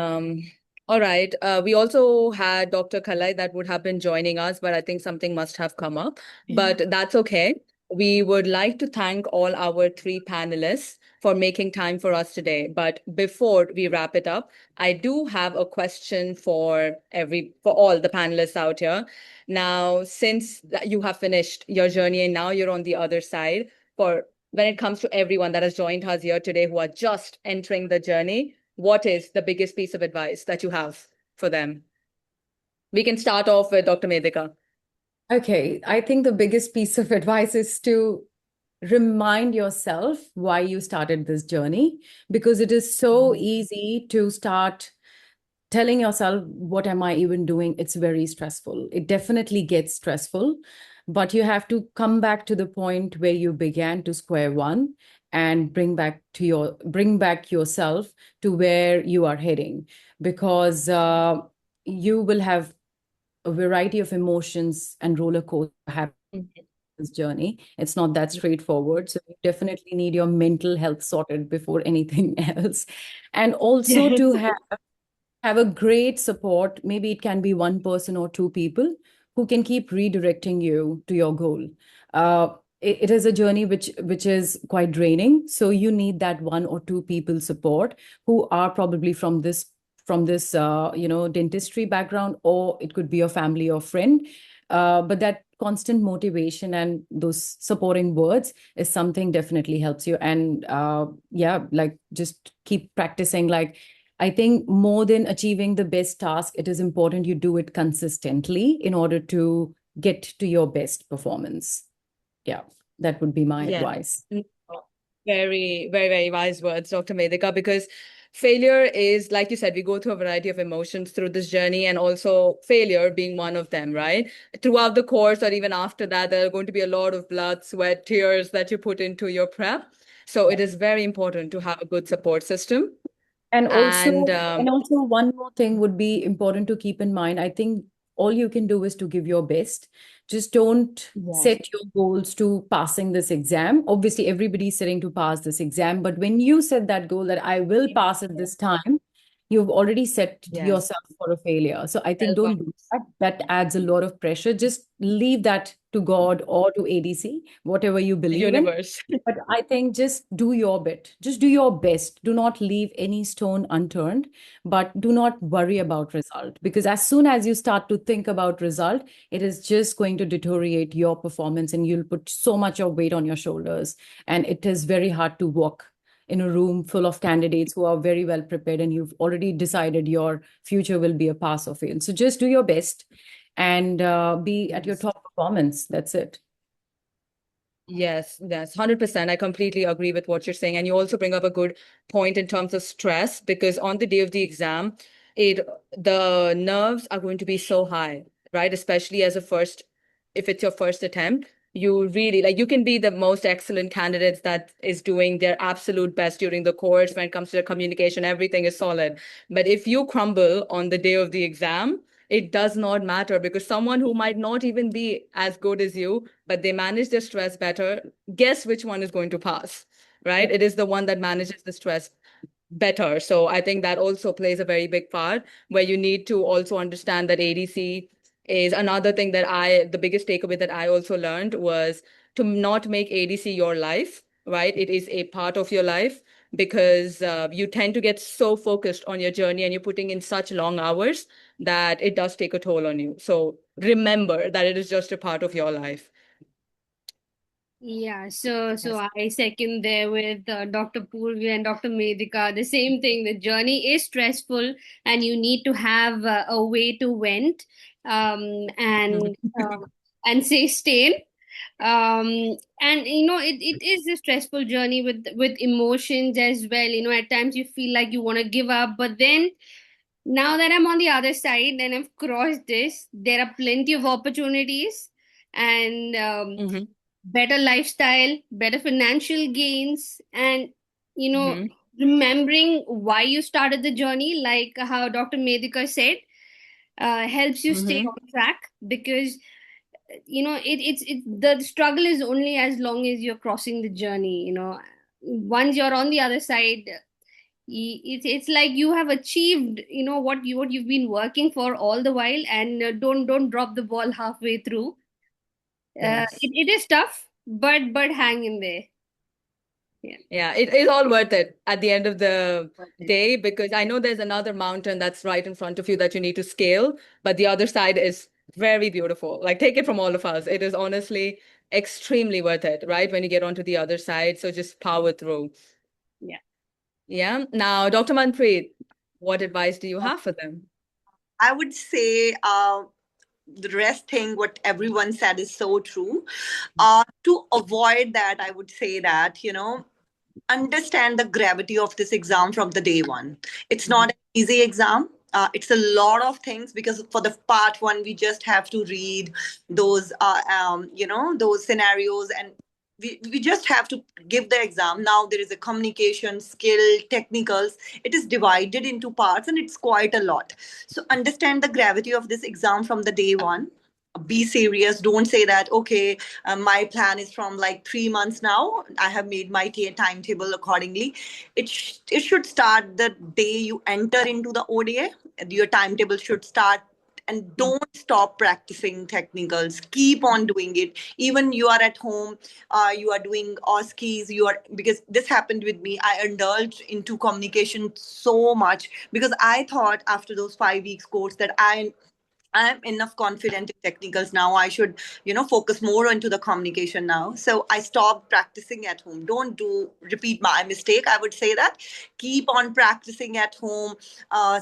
All right. We also had Dr. Kalai that would have been joining us, but I think something must have come up. But that's okay. We would like to thank all our 3 panelists for making time for us today. But before we wrap it up, I do have a question for all the panelists out here. Now, since you have finished your journey and now you're on the other side, when it comes to everyone that has joined us here today who are just entering the journey, what is the biggest piece of advice that you have for them? We can start off with Dr. Medika. Okay, I think the biggest piece of advice is to remind yourself why you started this journey, because it is so easy to start telling yourself, what am I even doing? It's very stressful. It definitely gets stressful, but you have to come back to the point where you began, to square one, and bring back yourself to where you are heading, because you will have a variety of emotions and roller coaster happen this journey. It's not that straightforward. So you definitely need your mental health sorted before anything else. And also to have a great support. Maybe it can be one person or 2 people who can keep redirecting you to your goal. It is a journey which is quite draining. So you need that 1 or 2 people support who are probably from this dentistry background, or it could be a family or friend. But that constant motivation and those supporting words is something definitely helps you. And just keep practicing. I think more than achieving the best task, it is important you do it consistently in order to get to your best performance. Yeah, that would be my advice. Very, very, very wise words, Dr. Medika, because failure is, like you said, we go through a variety of emotions through this journey, and also failure being one of them, right? Throughout the course or even after that, there are going to be a lot of blood, sweat, tears that you put into your prep. So it is very important to have a good support system. And also one more thing would be important to keep in mind. I think all you can do is to give your best. Just don't set your goals to passing this exam. Obviously, everybody's setting to pass this exam, but when you set that goal that I will pass it this time, you've already set yourself for a failure. So I think don't do that. That adds a lot of pressure. Just leave that to to God or to ADC, whatever you believe in. Universe. But I think just do your bit. Just do your best. Do not leave any stone unturned, but do not worry about result. Because as soon as you start to think about result, it is just going to deteriorate your performance and you'll put so much of weight on your shoulders. And it is very hard to walk in a room full of candidates who are very well prepared and you've already decided your future will be a pass or fail. So just do your best and be at your Yes. top performance. That's it. Yes, 100%. I completely agree with what you're saying. And you also bring up a good point in terms of stress, because on the day of the exam, the nerves are going to be so high, right? Especially if it's your first attempt, you really like, you can be the most excellent candidates that is doing their absolute best during the course when it comes to the communication, everything is solid. But if you crumble on the day of the exam, it does not matter, because someone who might not even be as good as you, but they manage their stress better, guess which one is going to pass, right? It is the one that manages the stress better. So I think that also plays a very big part, where you need to also understand that ADC is another thing that the biggest takeaway that I also learned was to not make ADC your life, right? It is a part of your life, because you tend to get so focused on your journey and you're putting in such long hours that it does take a toll on you. So remember that it is just a part of your life. Yeah, so Yes. I second there with Dr. Purvi and Dr. Medika. The same thing. The journey is stressful, and you need to have a way to vent, and say stay. And it is a stressful journey with emotions as well. At times you feel like you want to give up, but then now that I'm on the other side and I've crossed this, there are plenty of opportunities, and Mhm. better lifestyle, better financial gains, and you know, Mhm. remembering why you started the journey, like how Dr. Medika said, helps you stay Mhm. on track, because the struggle is only as long as you're crossing the journey. Once you're on the other side, it's like you have achieved what you've been working for all the while, and don't drop the ball halfway through. Yes. It is tough, but hang in there. Yeah. Yeah, it is all worth it at the end of the Worth it. day, because I know there's another mountain that's right in front of you that you need to scale, but the other side is very beautiful. Like, take it from all of us. It is honestly extremely worth it, right? When you get onto the other side. So just power through. Yeah. Yeah. Now, Dr. Manpreet, what advice do you have for them? I would say the rest thing, what everyone said is so true. To avoid that, I would say that, understand the gravity of this exam from the day one. It's not an easy exam. It's a lot of things, because for the part one, we just have to read those, those scenarios, and we just have to give the exam. Now there is a communication skill, technicals. It is divided into parts, and it's quite a lot. So understand the gravity of this exam from the day one. Be serious. Don't say that, okay, my plan is from like 3 months now. I have made my timetable accordingly. It should start the day you enter into the ODA. Your timetable should start, and don't stop practicing technicals. Keep on doing it. Even you are at home, you are doing OSCEs. You are, because this happened with me. I indulged into communication so much, because I thought after those 5 weeks course that I'm enough confident in technicals now. I should, focus more into the communication now. So I stopped practicing at home. Don't repeat my mistake. I would say that. Keep on practicing at home,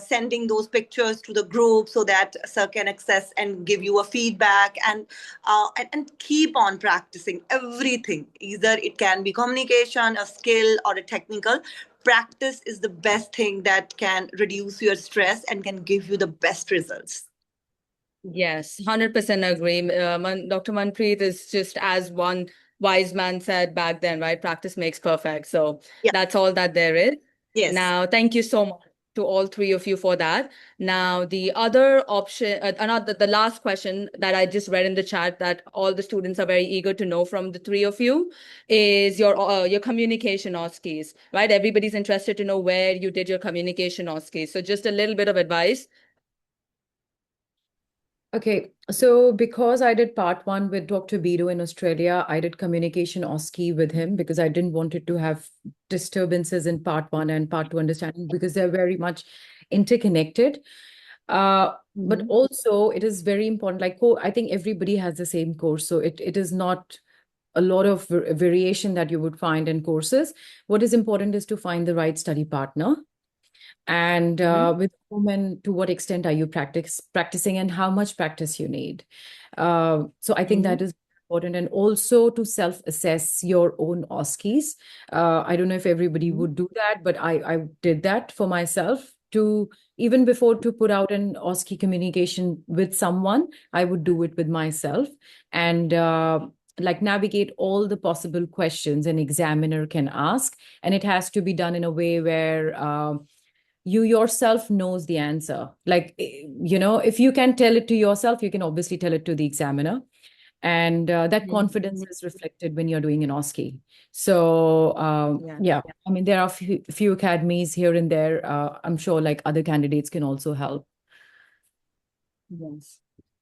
sending those pictures to the group so that sir can access and give you a feedback, and keep on practicing everything. Either it can be communication, a skill, or a technical. Practice is the best thing that can reduce your stress and can give you the best results. Yes, 100% agree. Dr. Manpreet is just, as one wise man said back then, right? Practice makes perfect. So Yeah. that's all that there is. Yes. Now, thank you so much to all three of you for that. Now, the other option, the last question that I just read in the chat that all the students are very eager to know from the three of you is your communication OSCEs, right? Everybody's interested to know where you did your communication OSCEs. So just a little bit of advice. Okay, so because I did part one with Dr. Bido in Australia, I did communication OSCE with him because I didn't want it to have disturbances in part one and part two understanding because they're very much interconnected. But also it is very important, like I think everybody has the same course, so it is not a lot of variation that you would find in courses. What is important is to find the right study partner. And with whom and to what extent are you practicing and how much practice you need. So I think that is important. And also to self-assess your own OSCEs. I don't know if everybody would do that, but I did that for myself to even before to put out an OSCE communication with someone, I would do it with myself and like navigate all the possible questions an examiner can ask. And it has to be done in a way where you yourself knows the answer. Like, if you can tell it to yourself, you can obviously tell it to the examiner. And that confidence is reflected when you're doing an OSCE. So, yeah, I mean, there are few academies here and there. I'm sure like other candidates can also help. Yes.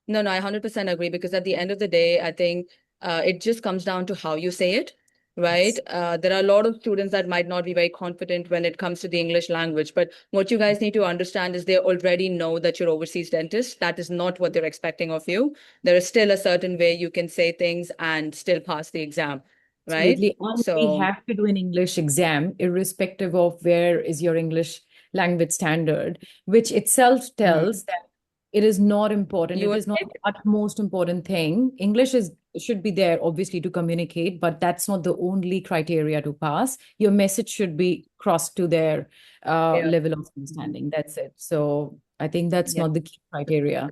No, I 100% agree because at the end of the day, I think it just comes down to how you say it, right? There are a lot of students that might not be very confident when it comes to the English language, but what you guys need to understand is they already know that you're overseas dentist. That is not what they're expecting of you. There is still a certain way you can say things and still pass the exam, right? Absolutely. And So we have to do an English exam, irrespective of where is your English language standard, which itself tells that it is not important. You It will is not take the utmost important thing. English should be there, obviously, to communicate, but that's not the only criteria to pass. Your message should be crossed to their level of understanding. That's it. So I think that's not the key criteria.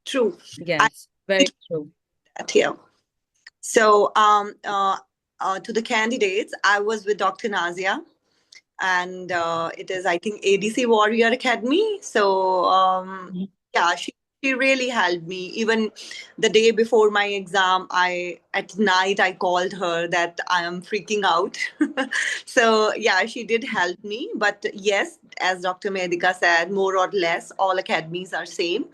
True. Yes, very true. That here. So, to the candidates, I was with Dr. Nazia, and it is, I think, ADC Warrior Academy. So, yeah, she really helped me. Even the day before my exam, at night I called her that I am freaking out. So yeah, she did help me. But yes, as Dr. Medika said, more or less all academies are same.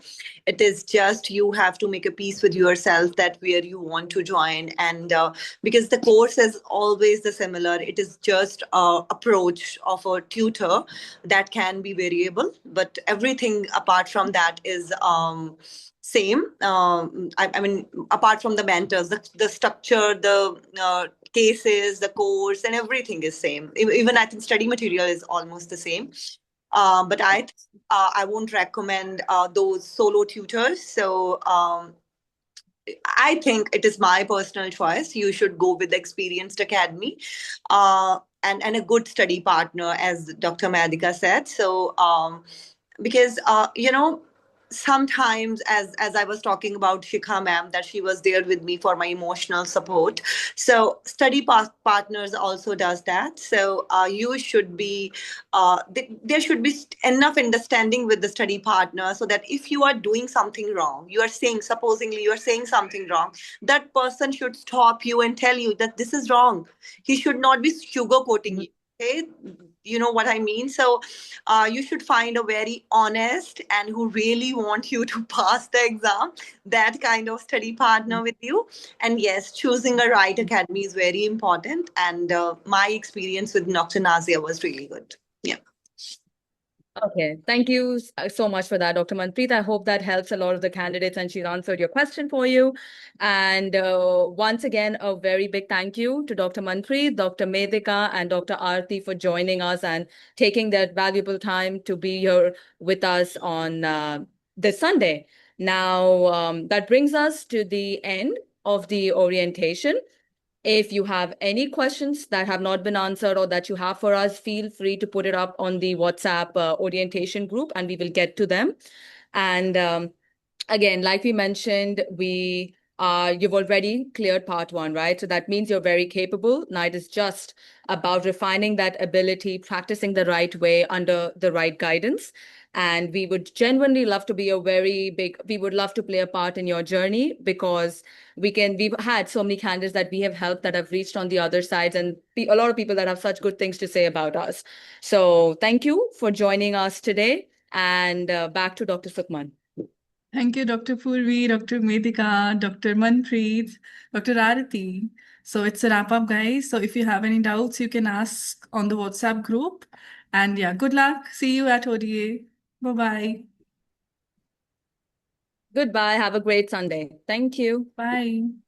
It is just you have to make a peace with yourself that where you want to join, and because the course is always the similar, it is just approach of a tutor that can be variable, but everything apart from that is same. I mean, apart from the mentors, the structure, the cases, the course, and everything is same. Even I think study material is almost the same. But I won't recommend those solo tutors. So I think it is my personal choice. You should go with the experienced academy and a good study partner, as Dr. Madhika said. So because sometimes as I was talking about Shikha ma'am, that she was there with me for my emotional support. So study partners also does that. So you should be there should be enough understanding with the study partner, so that if you are doing something wrong, you are saying, supposingly you are saying something wrong, that person should stop you and tell you that this is wrong. He should not be sugarcoating you. Okay, you know what I mean? So you should find a very honest and who really want you to pass the exam, that kind of study partner with you. And yes, choosing a right academy is very important. And my experience with Dr. Nazia was really good. Yeah. Okay, thank you so much for that, Dr. Manpreet. I hope that helps a lot of the candidates and she's answered your question for you. And once again, a very big thank you to Dr. Manpreet, Dr. Medika, and Dr. Aarti for joining us and taking that valuable time to be here with us on this Sunday. Now, that brings us to the end of the orientation. If you have any questions that have not been answered or that you have for us, feel free to put it up on the WhatsApp orientation group and we will get to them. And again, like we mentioned, you've already cleared part one, right? So that means you're very capable. Now it is just about refining that ability, practicing the right way under the right guidance. And we would genuinely love to be we would love to play a part in your journey, because we've had so many candidates that we have helped that have reached on the other sides, and a lot of people that have such good things to say about us. So thank you for joining us today, and back to Dr. Sukhman. Thank you, Dr. Purvi, Dr. Medika, Dr. Manpreet, Dr. Arati. So it's a wrap up, guys. So if you have any doubts, you can ask on the WhatsApp group. And yeah, good luck. See you at ODA. Bye-bye. Goodbye. Have a great Sunday. Thank you. Bye.